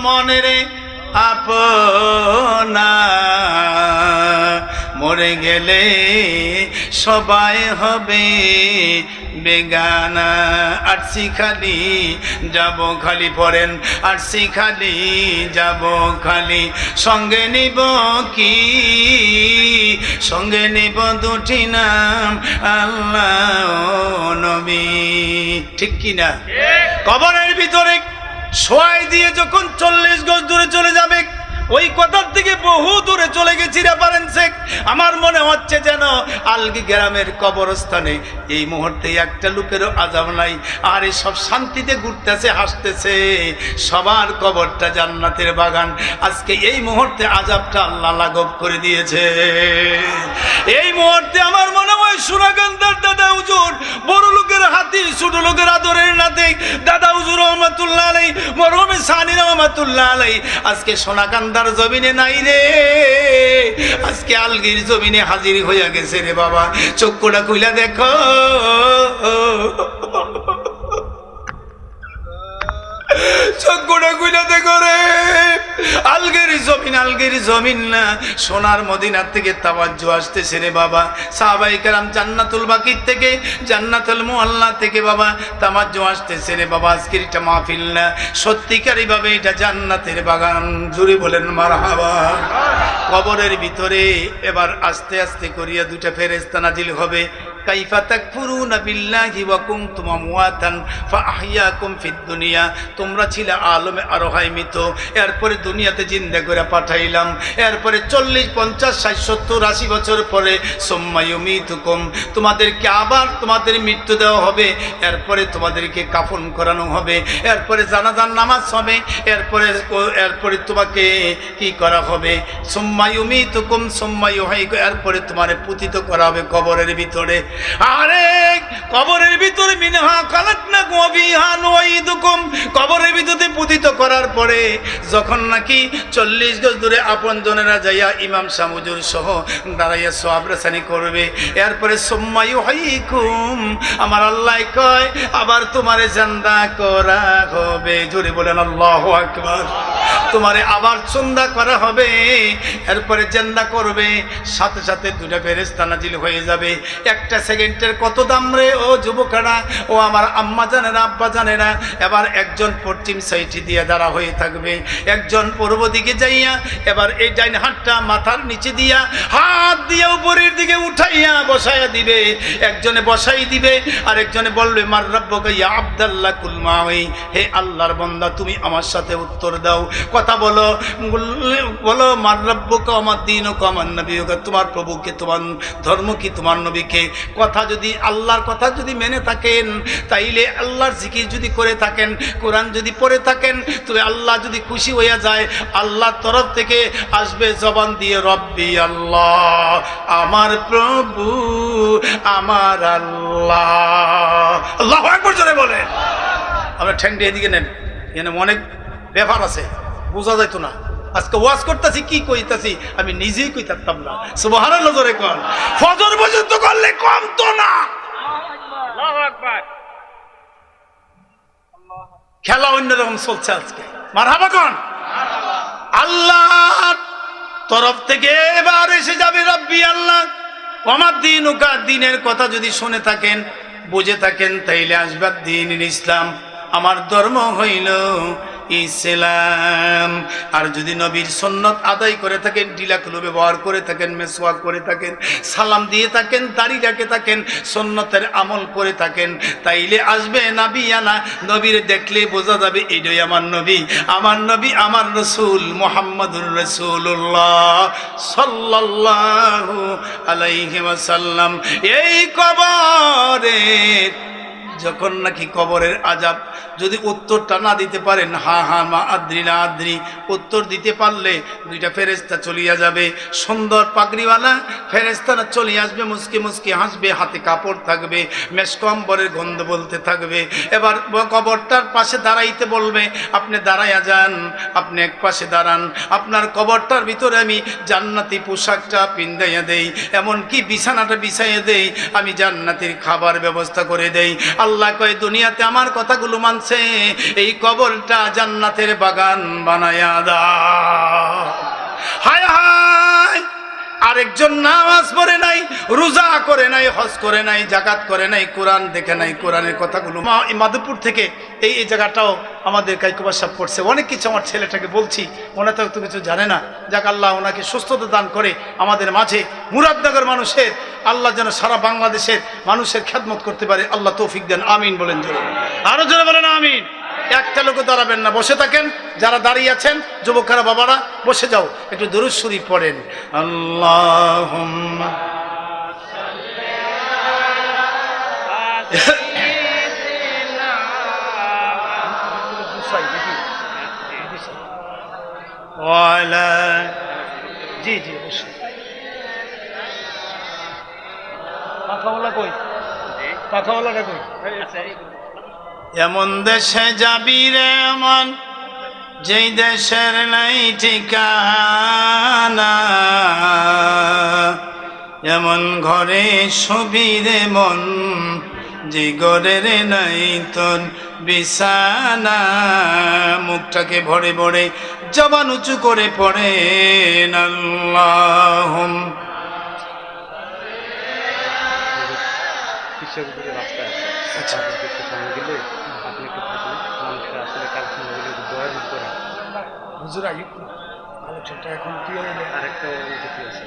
মনে রে আপনা, মরে গেলে সবাই হবে বেগানা। আরছি খালি যাব খালি, পড়েন আরছি খালি যাব খালি, সঙ্গে নিব কি? সঙ্গে নিব দুটি নাম, আল্লাহ ও নবী। ঠিক কিনা? কবরের ভিতরে শোয়াই দিয়ে যখন 40 গজ দূরে চলে যাবে, ওই কথার থেকে বহু দূরে চলে গেছি রেফারেন্সে। আমার মনে হচ্ছে যেন আলগি গ্রামের কবরস্থানে এই মুহূর্তে একটা লোকেরও আযাব নাই, আর এই সব শান্তিতে ঘুরতেছে, হাসতেছে। সবার কবরটা জান্নাতের বাগান। আজকে এই মুহূর্তে আযাবটা আল্লাহ লাঘব করে দিয়েছে। এই মুহূর্তে আমার মনে হয় সোনাকান্দার দাদা হুজুর, বড় লোকের হাতি, ছোট লোকের আদরের নাতি দাদা হুজুর রহমাতুল্লাহ আলাইহি, মরহুম সানি রহমাতুল্লাহ আলাইহি আজকে সোনাকান্দার জমিনে নাই রে, আজকে আলগির জমিনে হাজির হইয়া গেছে রে বাবা। চক্ষুটা খুইলা দেখো, চক্ষুটা খুইলা দেখো রে, আলগের জমিন, আলগের জমিন না, সোনার মদিনার থেকে তাওয়াজ্জু আসতেছে রে বাবা। সাহাবায়ে কেরাম জান্নাতুল বাকির থেকে, জান্নাতুল মুআল্লা থেকে বাবা তাওয়াজ্জু আসতেছে রে বাবা। আজকের এটা মাহফিল না, সত্যিকারই ভাবে এটা জান্নাতের বাগান। জুড়ে বলেন মারহাবা। কবরের ভিতরে এবার আস্তে আস্তে করিয়া 2টা ফেরেশতা নাজিল হবে। কাইফা তাকফুরুনা বিল্লাহি ওয়া কুনতুম আমওয়াতান ফাআহইয়াকুম ফিদ দুনিয়া, তোমরা ছিলে আলমে আরোহায় মৃত, এরপরে দুনিয়াতে জিন্দা করে পাঠাইলাম, এরপরে 40 50 60 70 80 বছর পরে সুম্মা ইউমিতুকুম, তোমাদেরকে আবার তোমাদের মৃত্যু দেওয়া হবে, এরপরে তোমাদেরকে কাফন করানো হবে, এরপরে জানাজার নামাজ হবে, এরপরে তোমাকে কি করা হবে, সুম্মা ইউমিতুকুম সুম্মা ইউহয়িকুম, এরপরে তোমারে পুতিত করা হবে কবরের ভিতরে। আরে কবরের ভিতরে মিনহা খালাকনাকুম ওয়া ফিহা নুঈদুকুম, কবরের ভিতরে পুতিত করার পরে যখন নাকি 40 গজ দূরে আপন জনেরা যাইয়া ইমাম শামুজুর সহ দাঁড়াইয়া সওয়াব রেসানি করবে, এরপরে সুম্মা ইউহয়িকুম, আমার আল্লাহ কয় আবার তোমারে জিন্দা করা হবে। জোরে বলেন আল্লাহু আকবার। তোমারে আবার জিন্দা করা হবে, এরপরে জিন্দা করবে, সাথে সাথে দুটো ফেরেশতা নাজিল হয়ে যাবে। একটা সেকেন্ডের কত দাম রে ও যুবকেরা, ও আমার আম্মা জানেরা আব্বা জানেরা। এবার একজন পশ্চিম সাইডে দিয়ে দাঁড়া হয়ে থাকবে, একজন পূর্ব দিকে যাইয়া এবার এই ডাইন হাতটা মাথার নিচে দিয়া হাত দিয়ে উপরের দিকে উঠাইয়া বসাইয়া দিবে, একজনে বসাই দিবে আর একজনে বলবে মার রাব্বুকা ইয়া আব্দুল্লাহ কুল মাই, হে আল্লাহর বান্দা তুমি আমার সাথে উত্তর দাও, কথা বলো, বলো মার রাব্বুকা আমার দীনুকা আমার নবীকা, তোমার প্রভুকে, তোমার ধর্ম কি, তোমার নবীকে। কথা যদি আল্লাহর কথা যদি মেনে থাকেন, তাইলে আল্লাহর জিকির যদি করে থাকেন, কোরআন যদি পড়ে থাকেন, তবে আল্লাহ যদি খুশি হইয়া যায়, আল্লাহর তরফ থেকে আসবে জবান দিয়ে রব্বি আল্লাহ, আমার প্রভু আমার আল্লাহ। আল্লাহু আকবার জোরে বলেন। আমরা ঠ্যাংটি এদিকে নেন, এখানে অনেক ব্যাপার আছে, বোঝা যাইতো না। আজকে ওয়াজ করতেছি, কি কইতাছি আমি নিজেই কই থাকতাম না। সুবহানাল্লাহ জোরে কোন। ফজর পর্যন্ত করলে কম তো না। আল্লাহু আকবার। খেলা অন্যরকম চলছে আজকে। মারহাবা কোন। আল্লাহর তরফ থেকে এবার এসে যাবে রব্বি আল্লাহ আমার দীনুকা, দিনের কথা যদি শুনে থাকেন, বুঝে থাকেন, তাইলে আসবে দ্বীন ইসলাম, আমার ধর্ম হইল ইসলাম। আর যদি নবীর সুন্নাত আদায় করে থাকেন, ঢিলাকুলো ব্যবহার করে থাকেন, মেসওয়াক করে থাকেন, সালাম দিয়ে থাকেন, দাড়ি রাখে থাকেন, সুন্নতের আমল করে থাকেন, তাইলে আসবে নাবিয়ানা, নবীর দেখলে বোঝা যাবে এইটাই আমার নবী, আমার নবী, আমার রাসূল মুহাম্মদুর রাসূলুল্লাহ সাল্লাল্লাহু আলাইহি ওয়াসাল্লাম। এই কবরের যখন নাকি কবরের আযাব যদি উত্তরটা না দিতে পারেন, হা হা মা আদ্রি না আদ্রি, উত্তর দিতে পারলে দুইটা ফেরেশতা চলিয়া যাবে, সুন্দর পাগড়িওয়ালা ফেরেশতারা চলে আসবে, মুস্কি মুস্কি হাসবে, হাতে কাপড় থাকবে, মেশকম্বরের গন্ধ বলতে থাকবে। এবার কবরটার পাশে দাঁড়াইতে বলবে, আপনি দাঁড়াইয়া যান, আপনি এক পাশে দাঁড়ান, আপনার কবরটার ভিতরে আমি জান্নাতি পোশাকটা পিন্দাইয়া দেই, এমনকি বিছানাটা বিছাইয়া দেই, আমি জান্নাতের খাবার ব্যবস্থা করে দেই। আল্লাহ কয় দুনিয়াতে আমার কথাগুলো মানছে, এই কবরটা জান্নাতের বাগান বানায়া দাও। হায় হায়, আরেকজন নামাজ পড়ে নাই, রোজা করে নাই, হজ করে নাই, যাকাত করে নাই, কোরআন দেখে নাই, কোরআনের কথাগুলো মাধবপুর থেকে এই জায়গাটাও আমাদের কাইকুবা সাহেব পড়ছে, অনেক কিছু আমার ছেলেটাকে বলছি, ওনা তো কিছু জানে না। যাক আল্লাহ ওনাকে সুস্থতা দান করে আমাদের মাঝে মুরাদনগর মানুষের, আল্লাহ যেন সারা বাংলাদেশের মানুষের খেদমত করতে পারে, আল্লাহ তৌফিক দেন, আমিন বলেন জোরে, আরো জোরে বলেন আমিন। একটা লোক দাঁড়াবেন না, বসে থাকেন, যারা দাঁড়িয়ে আছেন যুবকেরা বাবারা বসে যাও, একটু দুরূদ শরীফ পড়েন। আল্লাহুম্মা ওয়ালা, জি জি অবশ্যই। পাখাওয়ালা কই, পাখাওয়ালাটা কই? এমন দেশে যাবি রে মন, যেই দেশের নাই ঠিকানা, এমন ঘরে শুবি রে মন, যে ঘরের নাই তোর বিছানা। মুখটাকে ভরে ভরে জবান উঁচু করে পড়ে আল্লাহুম্মা। রাস্তায় আছে, আচ্ছা সামনে গেলে আপনি একটু থাকলে মানুষের আসলে কার সঙ্গে দয়া করে হুজুর আইব আলোচনাটা এখন কি হলো, আরেকটা অনুভূতি আছে।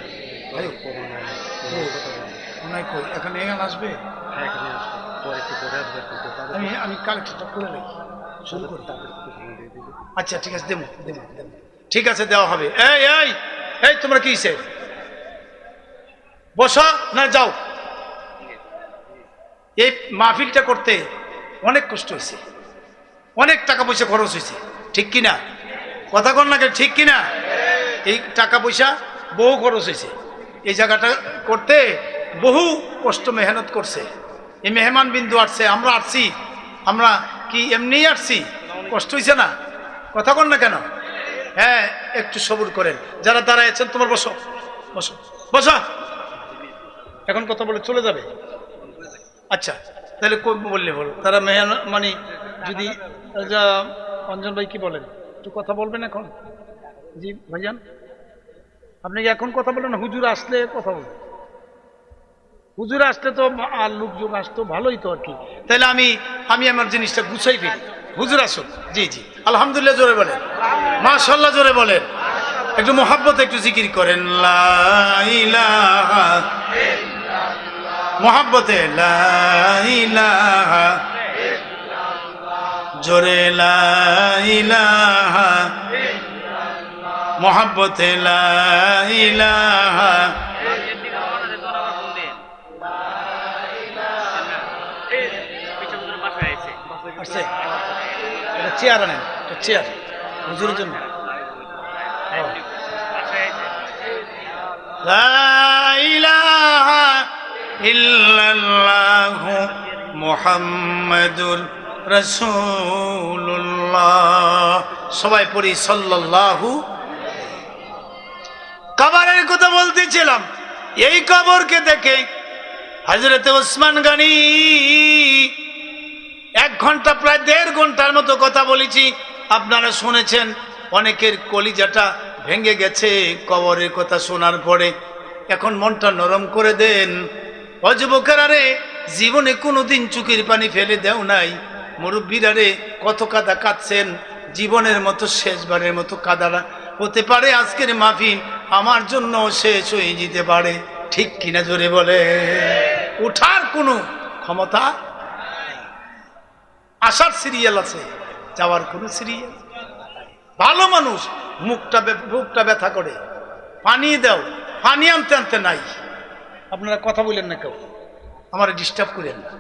এখানে এখানে আসবে, আমি কালেক্টরটা করে রাখি, শুরু করি। আচ্ছা ঠিক আছে, দেবো দেবো দেবো, ঠিক আছে দেওয়া হবে। এই এই এই তোমরা কি হিসেবে বসো না যাও? এই মাহফিলটা করতে অনেক কষ্ট হয়েছে, অনেক টাকা পয়সা খরচ হয়েছে, ঠিক কিনা? কথা কন না, ঠিক কিনা? এই টাকা পয়সা বহু খরচ হয়েছে, এই জায়গাটা করতে বহু কষ্ট মেহনত করছে। এই মেহমান বিন্দু আসছে, আমরা আসছি, আমরা কি এমনি আসছি? কষ্ট হয়েছে না? কথা কন না কেন? হ্যাঁ, একটু সবুর করেন। যারা দাঁড়ায় আছেন তোমার বসো বসো বসো, এখন কথা বলে চলে যাবে। আচ্ছা তাহলে বললে বলো, তারা মানে যদি অঞ্জন ভাই কি বলেন, একটু কথা বলবেন এখন? জি ভাইজান, আপনি কি এখন কথা বলেন? হুজুর আসলে কথা বলবেন, হুজুর আসলে তো আর লোকজন আসতো ভালোই তো আর কি। তাহলে আমি আমার জিনিসটা গুছাই ফেলি। হুজুর আসুন। জি জি, আলহামদুলিল্লাহ জোরে বলেন, মাশাআল্লাহ জোরে বলেন, একটু মোহাব্বতে একটু জিকির করেন, লা ইলাহা মোহাব্বতে লা ইলাহা, জোরে লা ইলাহা মোহাব্বতে লা ইলাহা। চেয়ার আনেন, চেয়ার হুজুরের জন্য। লা ইলাহা ইল্লাল্লাহু মুহাম্মাদুর রাসূলুল্লাহ। সবাই পড়ি সাল্লাল্লাহু। কবরের কথা বলতেছিলাম, এই কবরকে দেখে হযরত ওসমান গনি 1 ঘন্টা প্রায় 1.5 ঘন্টার মতো কথা বলেছি, আপনারা শুনেছেন। অনেকের কলিজাটা ভেঙে গেছে কবরের কথা শোনার পরে। এখন মনটা নরম করে দেন। ও যুবকেরা রে, জীবনে কোনোদিন চোখের পানি ফেলে দেও নাই। মুরব্বীরা রে, কত কাদা কাঁদছেন, জীবনের মতো শেষবারের মতো কাদারা হতে পারে আজকের মাহফিল আমার জন্য শেষ হয়ে যেতে পারে, ঠিক কিনা জোরে বলে? উঠার কোনো ক্ষমতা, আসার সিরিয়াল আছে, যাওয়ার কোনো সিরিয়াল। ভালো মানুষ বুকটা ব্যথা করে, পানি দাও, পানি আনতে আনতে নাই। আপনারা কথা বললেন না, কেউ আমার ডিস্টার্ব করেন না।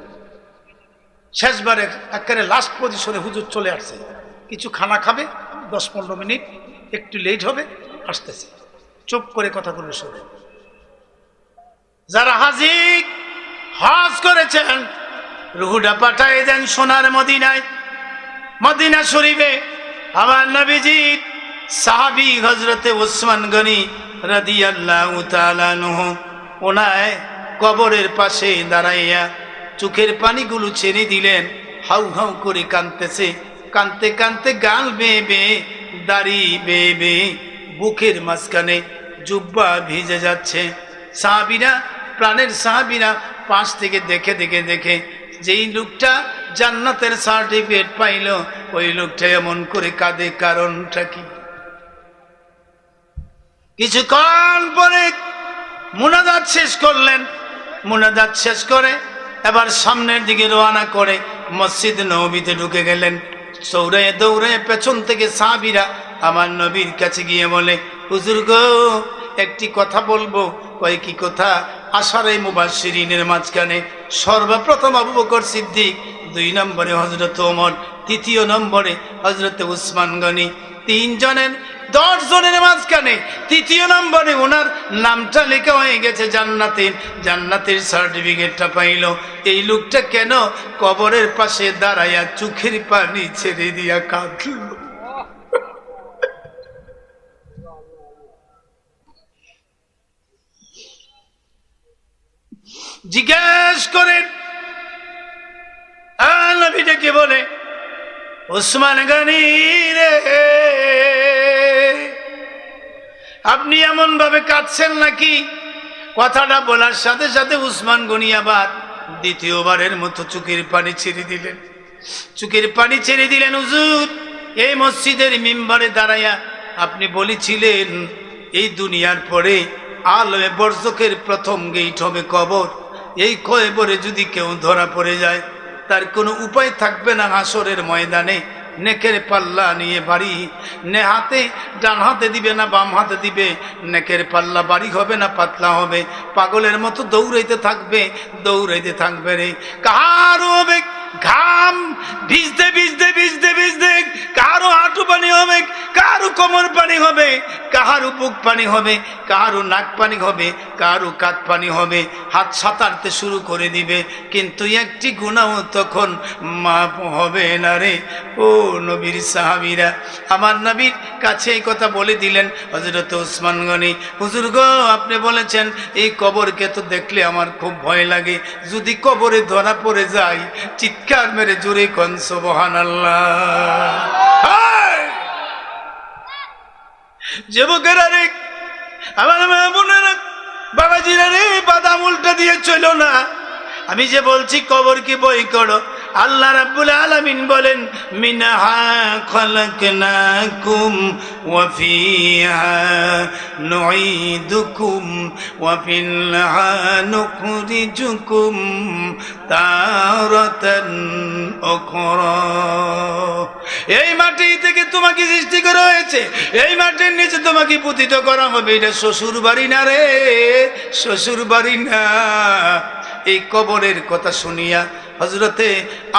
শেষবারে একেবারে লাস্ট পজিশনে হুজুর চলে আসছে, কিছু খানা খাবে, 10-15 মিনিট একটু লেট হবে, আসতেছে। চুপ করে কথাগুলো শোনেন। যারা হাজির হজ করেছেন, রুহুটা পাঠায় দেন সোনার মদিনায়, মদিনা শরীফে। আমার নবীজি সাহাবী হযরতে ওসমান গনি রাদিয়াল্লাহু তাআলা আনহু ওনায় কবরের পাশে দাঁড়াইয়া চোখের পানিগুলো ছেড়ে দিলেন। হাউ হাউ করে কাঁদতেছে, কাঁদতে কাঁদতে গাল বেয়ে বেয়ে, দাড়ি বেয়ে বেয়ে, বুকের মাঝখানে জুব্বা ভিজে যাচ্ছে। সাহাবীরা, প্রাণের সাহাবীরা পাশ থেকে দেখে দেখে দেখে যেই লোকটা জান্নাতের সার্টিফিকেট পাইল, ওই লোকটা এমন করে কাঁদে, কারণটা কি? কিছুক্ষণ পরে মুনাজাত শেষ করলেন। মুনাজাত শেষ করে এবার সামনের দিকে রওনা করে মসজিদ নববীতে ঢুকে গেলেন। দৌড়ে দৌড়ে পেছন থেকে সাহাবীরা আমার নবীর কাছে গিয়ে বলে, হুজুর গো, একটি কথা বলবো। কয় কি কথা? আশারে মুবাশশিরিনের মাঝখানে সর্বপ্রথম আবু বকর সিদ্দিক, 2 নম্বরে হযরত ওমর, 3 নম্বরে হযরত উসমান গনি। 3 জনের 10 জনের মাঝখানে 3 নম্বরে ওনার নামটা লেখা হয়ে গেছে জান্নাতে, জান্নাতের সার্টিফিকেটটা পাইল। এই লোকটা কেন কবরের পাশে দাঁড়াইয়া চোখের পানি ছেড়ে দিয়া কাঁদল? জিজ্ঞেস করেন নবীটাকে, বলে ওসমান গনি রে, আপনি এমন ভাবে কাঁদছেন নাকি? কথাটা বলার সাথে সাথে উসমান গনি আবার দ্বিতীয়বারের মতো চোখের পানি ছেড়ে দিলেন। চোখের পানি ছেড়ে দিলেন। হুজুর, এই মসজিদের মিম্বরে দাঁড়াইয়া আপনি বলেছিলেন এই দুনিয়ার পরে আলমে বরজখের প্রথম গেট হবে কবর। এই কবরে যদি কেউ ধরা পড়ে যায়, তার কোনো উপায় থাকবে না হাসরের ময়দানে নেকের পাল্লা নিয়ে বাড়ি, হাতে ডান হাতে দিবে না বাম হাতে দিবে, নেকের পাল্লা বাড়ি হবে না পাতলা হবে, পাগলের মতো দৌড়াইতে থাকবে রে। কারো হবে ঘাম ভিজতে ভিজতে ভিজতে ভিজতে, কারো হাঁটু পানি হবে, কারো কোমর পানি হবে, কারো বুক পানি হবে, কারো নাক পানি হবে, কারো কাঁধ পানি হবে, হাত সাঁতারতে শুরু করে দিবে, কিন্তু একটি গুনাহ তখন মাপ হবে না রে। ও নবীর সাহাবীরা, আমার নবীর কাছে এই কথা বলে দিলেন হযরত ওসমান গনি, হুজুর গো আপনি বলেছেন এই কবরকে তো দেখলে আমার খুব ভয় লাগে, যদি কবরে ধরা পড়ে যায়, চিৎকার মেরে জোরে কোন সুবহানাল্লাহ। যুবকেরা রে, আমার মা বোনেরা, বাবাজিরা রে, বাদাম উল্টা দিয়ে চলো না। আমি যে বলছি কবর কি বই করো, আল্লাহ রাব্বুল আলামিন বলেন মিনহা খালাকনাকুম ওয়া ফিহা নুঈদুকুম ওয়া ফিহা নুখরিজুকুম তারাতান উখরা। এই মাটি থেকে তোমাকে সৃষ্টি করা হয়েছে, এই মাটির নিচে তোমাকে পুতিত করা হবে। এটা শ্বশুর বাড়ি না রে, শ্বশুর বাড়ি না। এই কবরের কথা শুনিয়া হযরতে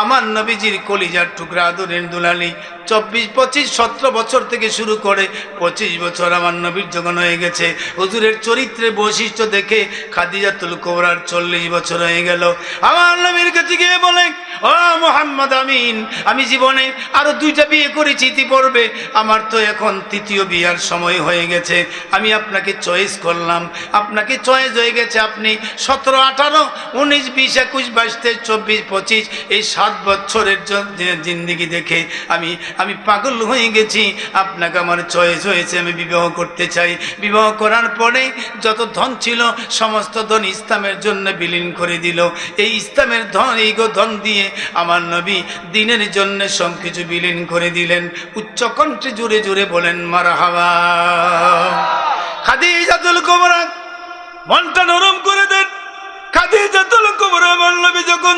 আমার নবীজির কলিজার টুকরা আদরের দুলালি 24, 25, 17 বছর থেকে শুরু করে 25 বছর আমার নবীর যখন হয়ে গেছে, হুজুরের চরিত্রের বৈশিষ্ট্য দেখে খাদিজাতুল কুবরার 40 বছর হয়ে গেল। আমার নবীর কাছে গিয়ে বলে, ও মুহাম্মদ আমিন, আমি জীবনে আরো 2টা বিয়ে করেছি ইতিপূর্বে, আমার তো এখন 3য় বিয়ার সময় হয়ে গেছে, আমি আপনাকে চয়েস করলাম, আপনাকে চয়েস হয়ে গেছে, আপনি 17, 18, 19, 20, 21, 22, 23, 24, 25 এই 7 বছরের জিন্দেগি দেখে আমি পাগল হয়ে গেছি, আপনাকে আমার চয়েস হয়েছে, আমি বিবাহ করতে চাই। বিবাহ করার পরে যত ধন ছিল সমস্ত ধন ইসলামের জন্য বিলীন করে দিল। এই ইসলামের ধন, এই ধন দিয়ে আমার নবী দ্বীনের জন্য সব কিছু বিলীন করে দিলেন। উচ্চ কণ্ঠে জোরে জোরে বলেন মারহাবা। খাদিজাতুল কুবরা মনটা নরম করে দেন। খাদিজাতুল কুবরা আমার নবী যখন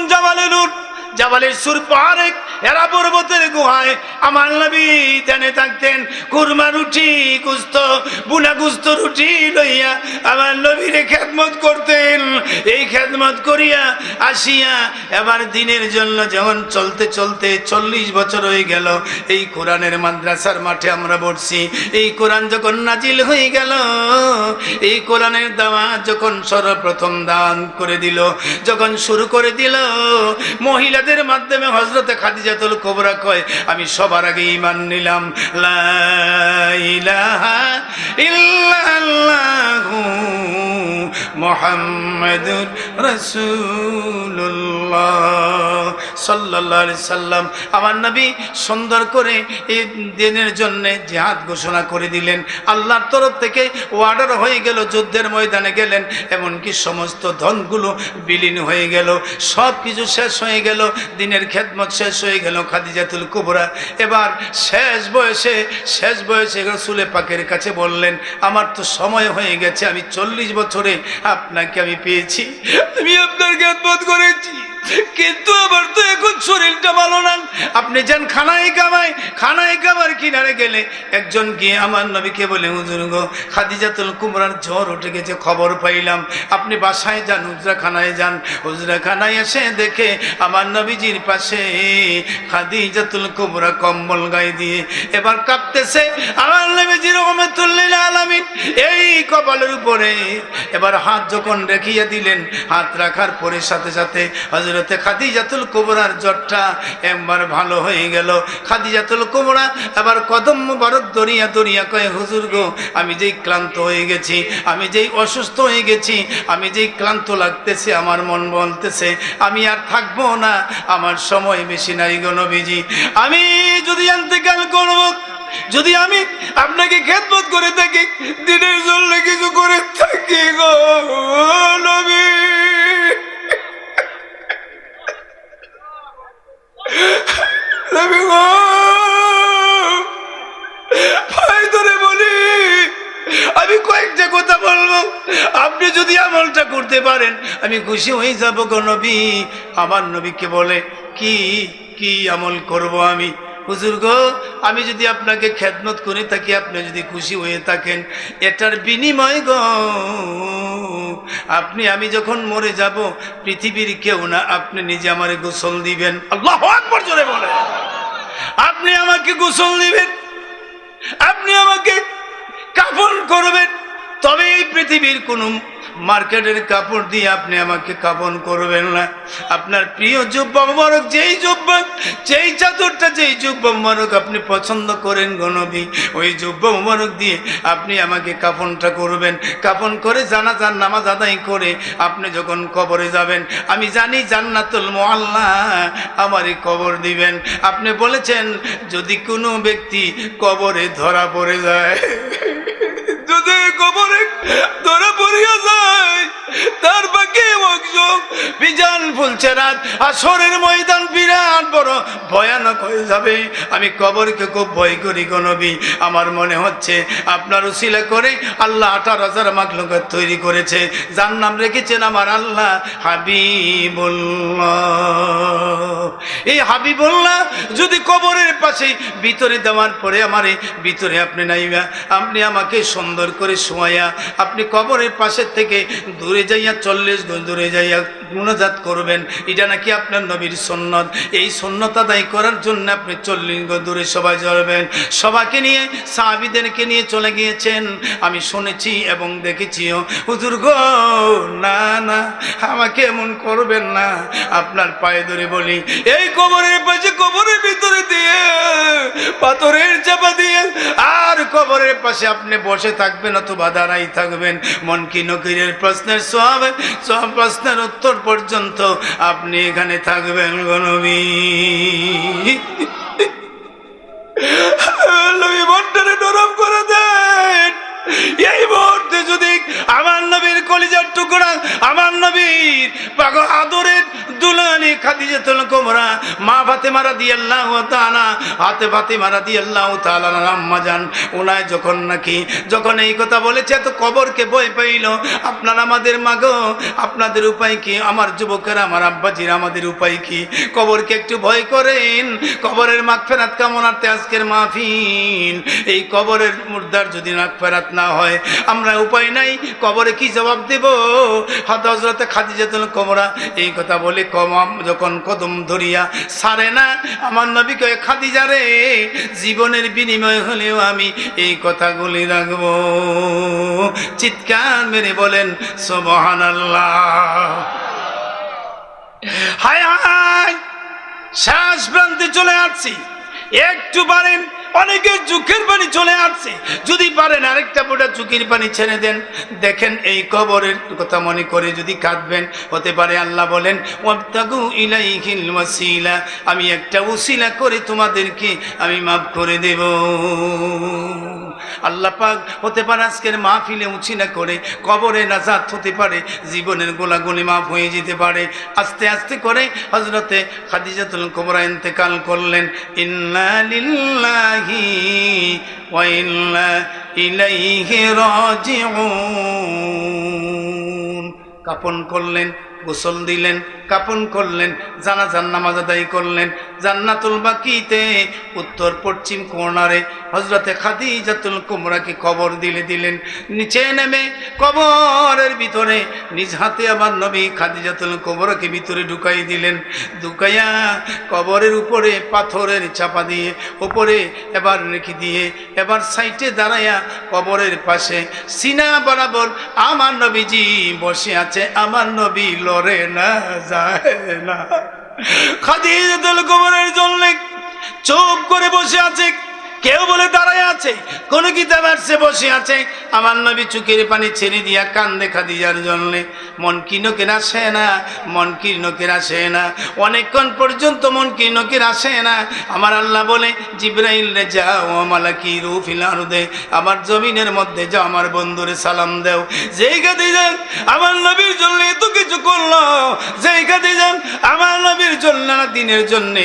জাবালের সুর পাহাড়ে এরা পর্বতের গুহায় আমার নবী ধ্যানে থাকতেন, কুরমা রুটি গুস্ত, বুনা গুস্ত রুটি লইয়া আমার নবীর খেদমত করতেন। এই খেদমত করিয়া আসিয়া এবার দিনের জন্য যখন চলতে চলতে 40 বছর হয়ে গেল, এই কোরআনের মাদ্রাসার মাঠে আমরা বসছি। এই কোরআন যখন নাজিল হয়ে গেল, এই কোরআনের দাওয়াত যখন সর্বপ্রথম দান করে দিল, যখন শুরু করে দিল, মহিলাদের মাধ্যমে হযরতে খাদিজাতুল কুবরা কয়, আমি সবার আগে ঈমান নিলাম, লা ইলাহা ইল্লাল্লাহু মুহাম্মাদুর রাসূলুল্লাহ সাল্লাল্লাহু আলাইহি সাল্লাম। আমার নবী সুন্দর করে এই দিনের জন্য জিহাদ ঘোষণা করে দিলেন। আল্লাহর তরফ থেকে অর্ডার হয়ে গেল, যুদ্ধের ময়দানে গেলেন, এমনকি সমস্ত ধনগুলো বিলীন হয়ে গেল, সব কিছু শেষ হয়ে গেল, দিনের খেদমত শেষ হয়ে গেল। খাদিজাতুল কুবরা এবার শেষ বয়সে রাসূলে পাকের কাছে বললেন, আমার তো সময় হয়ে গেছে, আমি 40 বছরে আপনাকে আমি পেয়েছি, আমি আপনার খেদমত করেছি, কিন্তু আমার তো এখন শরীরটা ভালো না। আপনি যান খানায় কামার কিনারে গেলে একজন গিয়ে আমার নবীকে বলে, হুজুর গো খাদিজাতুল কুবরার জ্বর উঠে গেছে, খবর পাইলাম, আপনি বাসায় যান, হুজরাখানায় যান। হুজরাখানায় এসে দেখে আমার নবীজির পাশে খাদিজাতুল কুবরা কম্বল গায়ে দিয়ে এবার কাঁপতেছে। আমার নবীজি রাহমাতুল লিল আলামিন এই কপালের উপরে এবার হাত যখন রেখিয়ে দিলেন, হাত রাখার পরে সাথে সাথে হযরতে খাদিজাতুল কুবরার জ্বরটা একবার ভালো হয়ে গেল। খাদিজাতুল কুবরা এবার কদম মুবারক দরিয়া কয়, হুজুর গো আমি যেই ক্লান্ত হয়ে গেছি, আমি যেই অসুস্থ হয়ে গেছি, আমি যেই ক্লান্ত লাগতেছে, আমার মন বলতেছে আমি আর থাকবো না, আমার সময় বেশি নাই গো নবীজি, আমি যদি ইন্তেকাল করব, যদি আমি আপনাকে খেদমত করে থাকি, দিনের জন্য কিছু করে থাকি গো নবী, নবী গো ভাই ধরে বলি, আমি কয়েকটা কথা বলবো, যদি আমলটা করতে পারেন আমি খুশি হয়ে যাব গো নবী। আমার নবীকে বলে কি কি আমল করব আমি? হুজুর গো, আমি যদি আপনাকে খেদমত করে থাকি, আপনি যদি খুশি হয়ে থাকেন, এটার বিনিময় গো আপনি আমি যখন মরে যাব পৃথিবীর কেউ না, আপনি নিজে আমারে গোসল দিবেন। আল্লাহু আকবার জোরে বলে। আপনি আমাকে গোসল দিবেন, আপনি আমাকে কাফন করবেন, তবে এই পৃথিবীর কোন মার্কেটের কাপড় দিয়ে আপনি আমাকে কাফন করবেন না। আপনার প্রিয় জুব্বা মোবারক, যেই জুব্বা, যেই চাদরটা, যেই জুব্বা মোবারক আপনি পছন্দ করেন গো নবী, ওই জুব্বা মোবারক দিয়ে আপনি আমাকে কাফনটা করবেন। কাফন করে জানাজার নামাজ আদায় করে আপনি যখন কবরে যাবেন, আমি জানি জান্নাতুল মুআল্লা আমারই কবর দিবেন। আপনি বলেছেন যদি কোনো ব্যক্তি কবরে ধরা পড়ে যায়, যদি কবরে ধরা পড়িয়া যায়, তার বাকি বিজান ফুলছে রাত, আসরের ময়দান বিরাট বড় ভয়ানক হয়ে যাবে। আমি কবরকে খুব ভয় করি গো নবী। আমার মনে হচ্ছে আপনার উসিলা করে আল্লাহ 18,000 মাখলুকাত তৈরি করেছে, যার নাম রেখেছেন আমার আল্লাহ হাবিবুল্লাহ। এই হাবিবুল্লাহ যদি কবরের পাশে ভিতরে দেওয়ার পরে আমারে ভিতরে আপনি নাইবা, আপনি আমাকে সুন্দর করে শোয়াইয়া আপনি কবরের পাশের থেকে দূরে যাইয়া 40 গজ দূরে যাইয়া মুনাজাত করবেন, এটা নাকি আপনার নবীর সুন্নত। এই সুন্নত আদায় করার জন্য আপনি 40 গজ দূরে সবাই যাবেন। সবাইকে নিয়ে সাহাবীদেরকে নিয়ে চলে গিয়েছেন, আমি শুনেছি এবং দেখেছিও। হুজুর গো, না না, আমাকে এমন করবেন না, আপনার পায়ে ধরে বলি, এই কবরের পাশে কবরের ভিতরে দিয়ে পাথরের চাপা দিয়ে আর কবরের পাশে আপনি বসে থাকবেন অথবা দাঁড়াই থাকবেন। মনকি নকিরের প্রশ্নের সব প্রশ্নের উত্তর পর্যন্ত আপনি এখানে থাকবেন গো নবী। নবী মনটারে নরম করে দেন। এই মুহূর্তে যদি আমার নবীর কলিজার টুকরা, আমার নবীর পাগল আদরের দুলালি খাদিজাতুল কুবরা মা ফাতেমা রাদিয়াল্লাহু তাআলা, হাতে ফাতেমা রাদিয়াল্লাহু তাআলা আম্মা জান, ওনায় যখন এই কথা বলেছে তো কবরকে ভয় পাইল। আপনার আমাদের মাগো, আপনাদের উপায় কি? আমার যুবকেরা, আমার আব্বাজিরা, আমাদের উপায় কি? কবরকে একটু ভয় করেন। কবরের মাগফিরাত কামনার্থে আজকের মাহফিল। এই কবরের মুর্দার যদি মাগফিরাত না হয়, আমরা উপায় নাই, কবরে কি জবাব দেব? হযরতে খাদিজাতুল কুবরা এই কথা বলে যখন কদম ধরিয়া সারে না, আমার নবী কয়, খাদিজা রে, জীবনের বিনিময় হলেও আমি এই কথাগুলি রাখবো। চিৎকার মেরে বলেন সুবহানাল্লাহ। হায় হায়, শ্বাস প্রান্তে চলে আসছি, একটু পারেন অনেকের চোখের পানি চলে আসছে, যদি পারেন আরেকটা ফোঁটা চোখের পানি ছেড়ে দেন। দেখেন এই কবরের কথা মনে করে যদি কাঁদবেন, হতে পারে আল্লাহ বলেন ওয়াবতাগু ইলাইহিল ওয়াসিলা, আমি একটা ওসিলা করে তোমাদেরকে আমি মাফ করে দেব। আল্লাহ পাক হতে পারে আজকের মাহফিলে উছিলা করে কবরে নাজাত হতে পারে, জীবনের গোলাগুলি মাফ হয়ে যেতে পারে। আস্তে আস্তে করে হযরতে খাদিজাতুল কুবরা ইন্তেকাল করলেন। ইন্না লিল্লাহি ওয়া ইন্না ইলাইহি রাজিউন। কাফন করলেন, গোসল দিলেন, কাফন করলেন, জানাজার নামাজ আদায় করলেন। জান্নাতুল বাকিতে উত্তর পশ্চিম কর্নারে হযরতে খাদিজাতুল কুবরাকে কবর দিলেন। নিচে নেমে কবরের ভিতরে নিজ হাতে আমার নবী খাদিজাতুল কুবরাকে ভিতরে ঢুকাই দিলেন। ঢুকাইয়া কবরের উপরে পাথরের চাপা দিয়ে উপরে এবার রেখে দিয়ে এবার সাইডে দাঁড়াইয়া কবরের পাশে সিনা বরাবর আমার নবীজি বসে আছে। আমার নবী লড়ে না, যায় না। খাদিজাতুল কুবরার জন্য চুপ করে বসে আছে, কেউ বলে দাঁড়ায় আছে, কোন কিতাব আসছে বসে আছে। আমার নবী চোখের পানি ছেড়ে দিয়া কান্দে খাদিজার জন্য। মন কিনকের আসে না, মন কিনকের আসে না, অনেকক্ষণ পর্যন্ত মন কিনকের আসে না। আমার আল্লাহ বলে জিবরাইল রে যাও, মালাকি রুফিল আরদে, আমার জমিনের মধ্যে যাও, আমার বন্ধুরে সালাম দাও। যেই খাদিজা আমার নবীর জন্য এত কিছু করলো, যেই খাদিজা আমার নবীর জন্য দিনের জন্য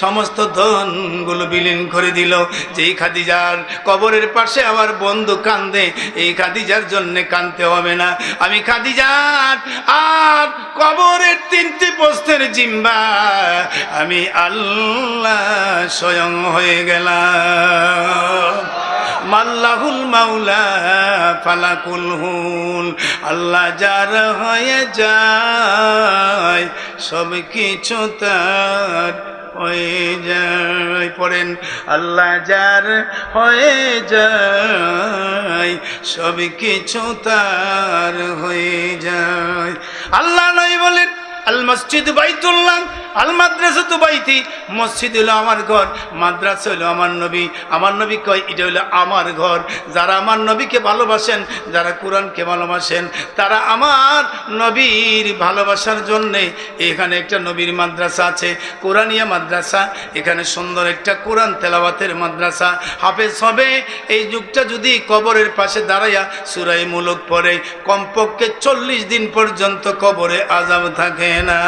সমস্ত ধনগুলো বিলীন করে দিল, যেই খাদিজার কবরের পাশে আমার বন্ধু কান্দে, এই খাদিজার জন্য কাঁদতে হবে না। আমি খাদিজার আর কবরের 3টি প্রশ্নের জিম্বা আমি আল্লাহ স্বয়ং হয়ে গেলাম। মাল্লাহুল মাওলা ফালাকুল হুল, আল্লাহ যার হয়ে যায় সব কিছু তার হয়ে যায়। পড়েন, আল্লাহ যার হয়ে যায় সব কিছু তার হয়ে যায়। আল্লাহ নয় বলেন আল মসজিদ বাইতুল্লাহ আল মাদ্রাসাতু বাইতি, মসজিদ হলো আমার ঘর, মাদ্রাসা হলো আমার নবী। আমার নবী কয় এটা হলো আমার ঘর। যারা আমার নবীকে ভালোবাসেন, যারা কোরআনকে ভালোবাসেন, তারা আমার নবীর ভালোবাসার জন্যে এখানে একটা নবীর মাদ্রাসা আছে, কোরআনিয়া মাদ্রাসা। এখানে সুন্দর একটা কোরআন তেলাওয়াতের মাদ্রাসা। হাফেজ হবে এই যুগটা যদি কবরের পাশে দাঁড়াইয়া সূরা মুলক পড়ে, কমপক্ষে 40 দিন পর্যন্ত কবরে আযাব থাকে না।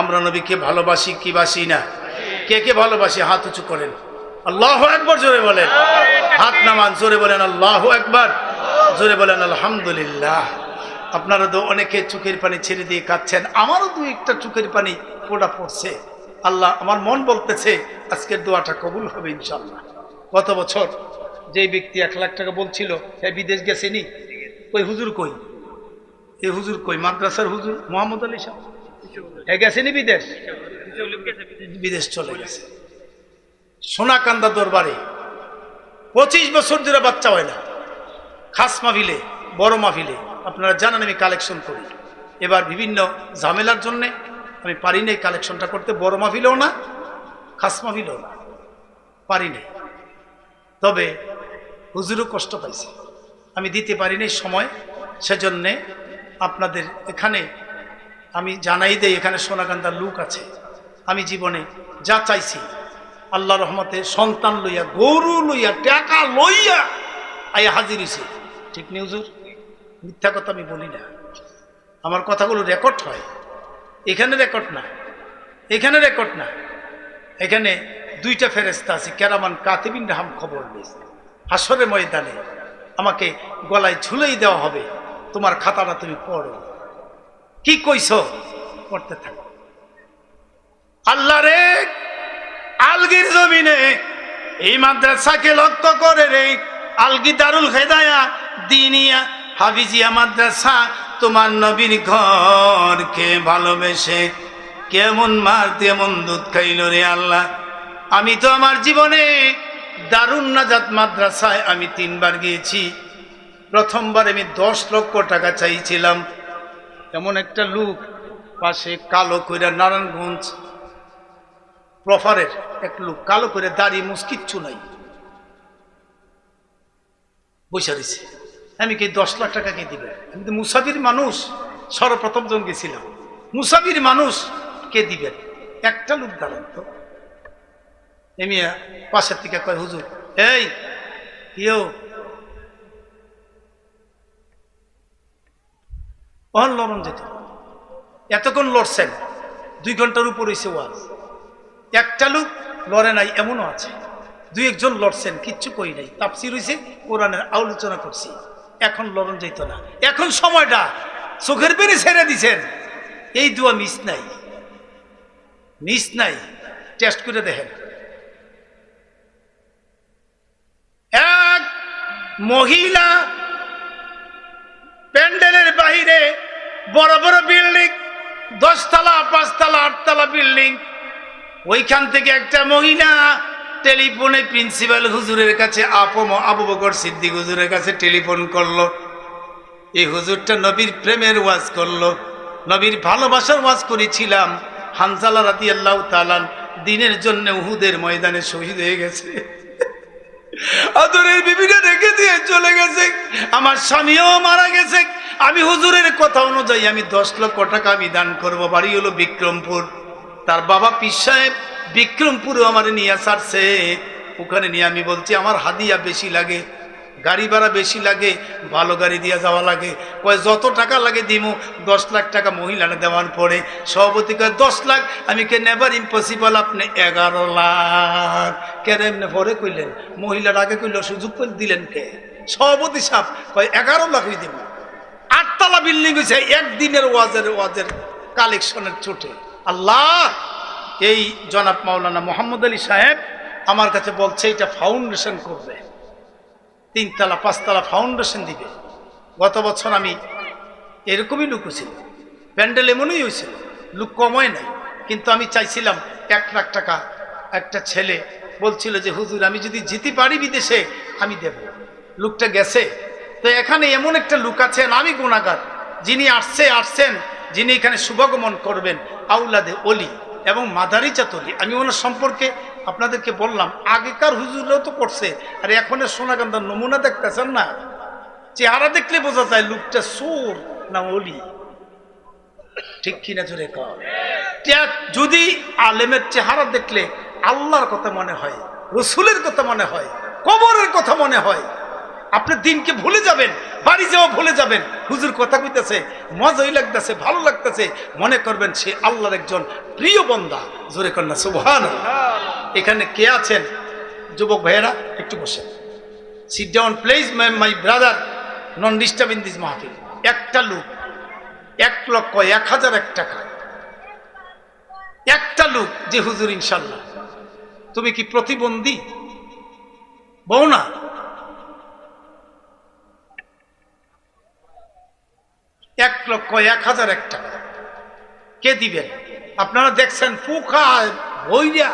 আমরা নবীকে ভালোবাসি কি বাসি না? কে কে ভালোবাসি হাত উঁচু করেন, আল্লাহু আকবার জোরে বলেন। হাত নামান, জোরে বলেন আল্লাহু আকবার, জোরে বলেন আলহামদুলিল্লাহ। আপনারা তো অনেকে চোখের পানি ছেড়ে দিয়ে কাঁদছেন, আমারও 2-1টা চোখের পানি ফোঁটা পড়ছে। আল্লাহ, আমার মন বলতেছে আজকের দোয়াটা কবুল হবে ইনশাআল্লাহ। গত বছর যে ব্যক্তি 1 লাখ টাকা বলছিল সে বিদেশ গেছেনি, ওই হুজুর কই? এই হুজুর কই? মাদ্রাসার হুজুর মোহাম্মদ আলী সাহেব গেছেনি বিদেশ? বিদেশ চলে গেছে। সোনাকান্দা দরবারে 25 বছর ধরে বাচ্চা হয় না। খাস মাহফিলে, বড় মাহফিলে আপনারা জানেন আমি কালেকশন করি। এবার বিভিন্ন ঝামেলার জন্যে আমি পারি নাই কালেকশনটা করতে, বড় মাহফিলেও না, খাস মাহফিলেও না, পারি নাই। তবে হুজুরও কষ্ট পাইছে, আমি দিতে পারি নাই সময়। সেজন্যে আপনাদের এখানে আমি জানাই দেই, এখানে সোনাকান্দার লোক আছে। আমি জীবনে যা চাইছি আল্লাহ রহমতে সন্তান লইয়া, গরু লইয়া, টাকা লইয়া আইয়া হাজির হইছে। ঠিক নেই হুজুর? মিথ্যা কথা আমি বলি না, আমার কথাগুলো রেকর্ড হয়। এখানে রেকর্ড না, এখানে রেকর্ড না, এখানে 2টা ফেরেশতা আছে, কেরামান কাতিবিন রাহাম খবর নিয়েছে। হাসরের ময়দানে আমাকে গলায় ঝুলেই দেওয়া হবে, তোমার খাতাটা তুমি পড়ো। কি কইছ? পড়তে থাকো। আল্লাহ রে, আলগির জমিনে এই মাদ্রাসাকে লক্ষ্য করে রে, আলগি দারুল হেদায়া দিনিয়া হাফিজিয়া মাদ্রাসা তোমার নবীর ঘরকে ভালোবেসে কেমন মার তেমন দুধ খাইল রে আল্লাহ। আমি তো আমার জীবনে দারুন নাজাত মাদ্রাসায় আমি 3 বার গিয়েছি। প্রথমবার আমি 10 লক্ষ টাকা চাইছিলাম। এমন একটা লোক পাশে কালো কইরা, নারায়ণগঞ্জ প্রফারের এক লোক, কালো করে দাড়ি মুছ কিচ্ছু নাই, বসে রয়েছে। আমি কি 10 লাখ টাকা কে দিবে? আমি তো মুসাফির মানুষ, সর্বপ্রথম জন গেছিলাম। মুসাফির মানুষ কে দিবেন? একটা লোক দাঁড়ান তো। এমনি পাশের থেকে কয়, হুজুর এই কেউ অহন লড়ন যেত। এতক্ষণ লড়ছেন, 2 ঘন্টার উপর হয়েছে ওয়াজ। একটা লোক লড়ে নাই এমনও আছে। 2-1 জন লড়ছেন, কিচ্ছু কই নাই, তাফসীর হইছে, কোরআনের আলোচনা করছি। এখন লড়ন যেত না, এখন সময়টা চোখের বেড়ে ছেড়ে দিছেন। এই দোয়া মিস নাই, মিস নাই। টেস্ট করে দেখেন। এক মহিলা প্যান্ডেলের বাহিরে বড় বড় বিল্ডিং, 10 তলা, 5 তলা, 8 তলা বিল্ডিং, ওইখান থেকে একটা মহিলা টেলিফোনে প্রিন্সিপাল হুজুরের কাছে, আবু বকর সিদ্দিক হুজুরের কাছে টেলিফোন করলো। এই হুজুরটা নবীর প্রেমের ওয়াজ করলো, নবীর ভালোবাসার ওয়াজ করেছিলাম। হানজালা রাদিয়াল্লাহু তাআলা দ্বীনের জন্য উহুদের ময়দানে শহীদ হয়ে গেছে। আদরের বিবিটা রেখে দিয়ে চলে গেছে, আমার স্বামীও মারা গেছে। আমি হুজুরের কথা অনুযায়ী আমি 10 লক্ষ টাকা আমি দান করবো। বাড়ি হলো বিক্রমপুর। তার বাবা পীর সাহেব বিক্রমপুরে আমার নিয়ে ছাড়ছে। ওখানে নিয়ে আমি বলছি আমার হাদিয়া বেশি লাগে, গাড়ি ভাড়া বেশি লাগে, ভালো গাড়ি দিয়ে যাওয়া লাগে। কয় যত টাকা লাগে দিমু। 10 লাখ টাকা মহিলাটা দেওয়ার পরে সভাপতি কয় 10 লাখ। আমি কে নেভার ইম্পসিবল, আপনি 11 লাখ। কেন এমনি পরে কইলেন? মহিলার আগে কইল, সুযোগ করে দিলেন কে? সভাপতি সাহেব কয় 11 লাখ হয়ে দেব। 8 তলা বিল্ডিং হয়েছে একদিনের ওয়াজের কালেকশনের চোটে। আল্লাহ, এই জনাব মাওলানা মোহাম্মদ আলী সাহেব আমার কাছে বলছে এটা ফাউন্ডেশন করবে, 3 তলা 5 তলা ফাউন্ডেশন দিবে। গত বছর আমি এরকমই লুক ছিল, প্যান্ডেল এমনই হয়েছিল, লুক কমই নাই, কিন্তু আমি চাইছিলাম 1 লাখ টাকা। একটা ছেলে বলছিল যে হুজুর আমি যদি যেতে পারি বিদেশে আমি দেব। লুকটা গেছে। তো এখানে এমন একটা লুক আছেন, আমি গুনাহগার, যিনি আসছেন যিনি এখানে শুভাগমন করবেন, আউলাদে অলি এবং মাদারিজাত অলি। আমি ওনার সম্পর্কে আপনাদেরকে বললাম, আগেকার হুজুররাও তো করছে, আর এখনের সোনাগান্ধার নমুনা দেখতেছেন না, চেহারা দেখলে বোঝা যায় লোকটা সুর না অলি। ঠিক কিনা জোরে কর। যদি আলেমের চেহারা দেখলে আল্লাহর কথা মনে হয়, রসুলের কথা মনে হয়, কবরের কথা মনে হয়, আপনি দিনকে ভুলে যাবেন, বাড়ি যাওয়া ভুলে যাবেন। হুজুর কথা কইতেছে, মজাই লাগতেছে, ভালো লাগতেছে, মনে করবেন সে আল্লাহর একজন প্রিয় বান্দা। জোরে কন্যা সুবহানাল্লাহ। এখানে কে আছেন যুবক ভাইয়েরা? একটু বসেন, sit down please my brother, non disturb in this মাহফিল। একটা লোক 1,01,001 টাকা, একটা লোক যে হুজুর ইনশাল্লাহ তুমি কি প্রতিবন্ধী? বউ না, 1,01,001 টাকা কে দিবেন? আপনারা দেখছেন ফুকায় বইরা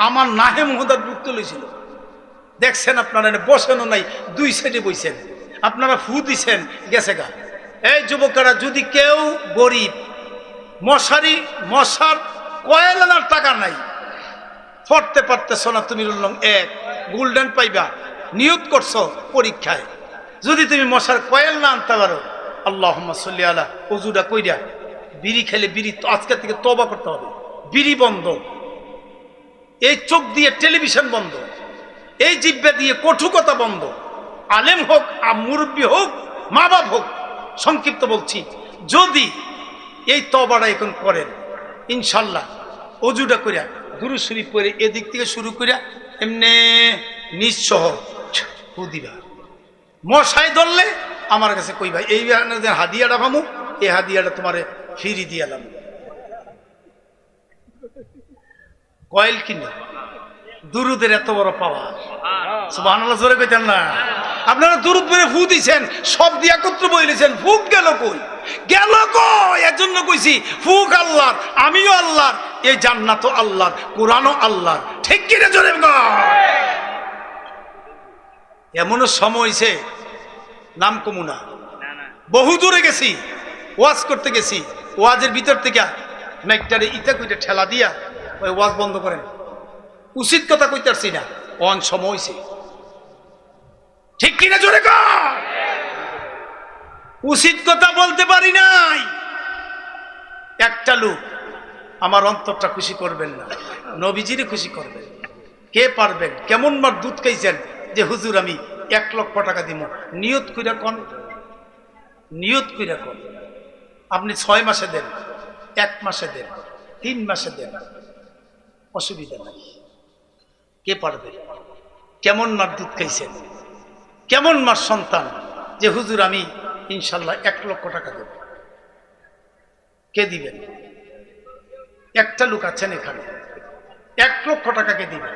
আমার নাহে মহদার বুক তুলেছিল, দেখছেন আপনারা, বসেনও নাই, 2 সাইডে বইছেন, আপনারা ফু দিছেন, গেছে গা। এই যুবকেরা, যদি কেউ গরিব, মশার কয়েল আনার টাকা নাই, পড়তে পারতেছ না, তুমি বললাম 1 গোল্ডেন পাইবা, নিয়ত করছো পরীক্ষায়, যদি তুমি মশার কয়েল না আনতে পারো, আল্লাহুম্মা সাল্লি আলা, ওযুটা কইরা বিড়ি খেলে, বিড়ি আজকে থেকে তওবা করতে হবে, বিড়ি বন্ধ, এই চোখ দিয়ে টেলিভিশন বন্ধ, এই জিহ্বা দিয়ে কটুকতা বন্ধ, আলেম হোক আর মুরব্বী হোক, মা বাপ হোক, সংক্ষিপ্ত বলছি, যদি এই তওবাটা এখন করেন ইনশাল্লাহ, ওযুটা কইরা দুরূদ শরীফ পড়ে এদিক থেকে শুরু কইরা এমনি নিঃসহ ফু দিবা। মশাই ধরলে আমার কাছে কইবা, এই হাদিয়াটা পামু, এই হাদিয়াটা তোমারে ফিরি দিয়ালাম। কয়েল কিনে দুরুদের এত বড় পাওয়া, সুবহানাল্লাহ জোরে কইতেন না? আপনারা দুরুদ পড়ে ফু দিছেন, সব দিয়ে একত্র বইলেছেন, ফুক গেল কই? গেল কই? এর জন্য কইছি ফুক আল্লাহর, আমিও আল্লাহর, এই জান্নাতও আল্লাহর, কোরআনও আল্লাহর। ঠিক কিনা জোরে কর। এমনও সময় হইছে, নাম কমুনা, বহু দূরে গেছি, ওয়াজ করতে গেছি, ওয়াজের ভিতর থেকে মেঘটারে ইটা কইটা ঠেলা দিয়া ওই ওয়াজ বন্ধ করেন, উচিত কথা কইতারছি না, অন সময় হইছে। ঠিক কিনা জোরে কর। উচিত কথা বলতে পারি নাই। একটা লোক, আমার অন্তরটা খুশি করবেন না, নবীজিরে খুশি করবেন। কে পারবেন? কেমন মার দুধ খাইছেন যে হুজুর আমি 1 লক্ষ টাকা দিব? নিয়ত কইরা কোন, নিয়ত কইরা কোন। আপনি 6 মাসে দেন, 1 মাসে দেন, 3 মাসে দেন, অসুবিধা নাই। কে পারবে? কেমন মার দুধ খাইছেন, কেমন মার সন্তান যে হুজুর আমি ইনশাল্লাহ 1 লক্ষ টাকা দেব? কে দিবেন? একটা লোক আছেন এখানে 1 লক্ষ টাকা কে দিবেন?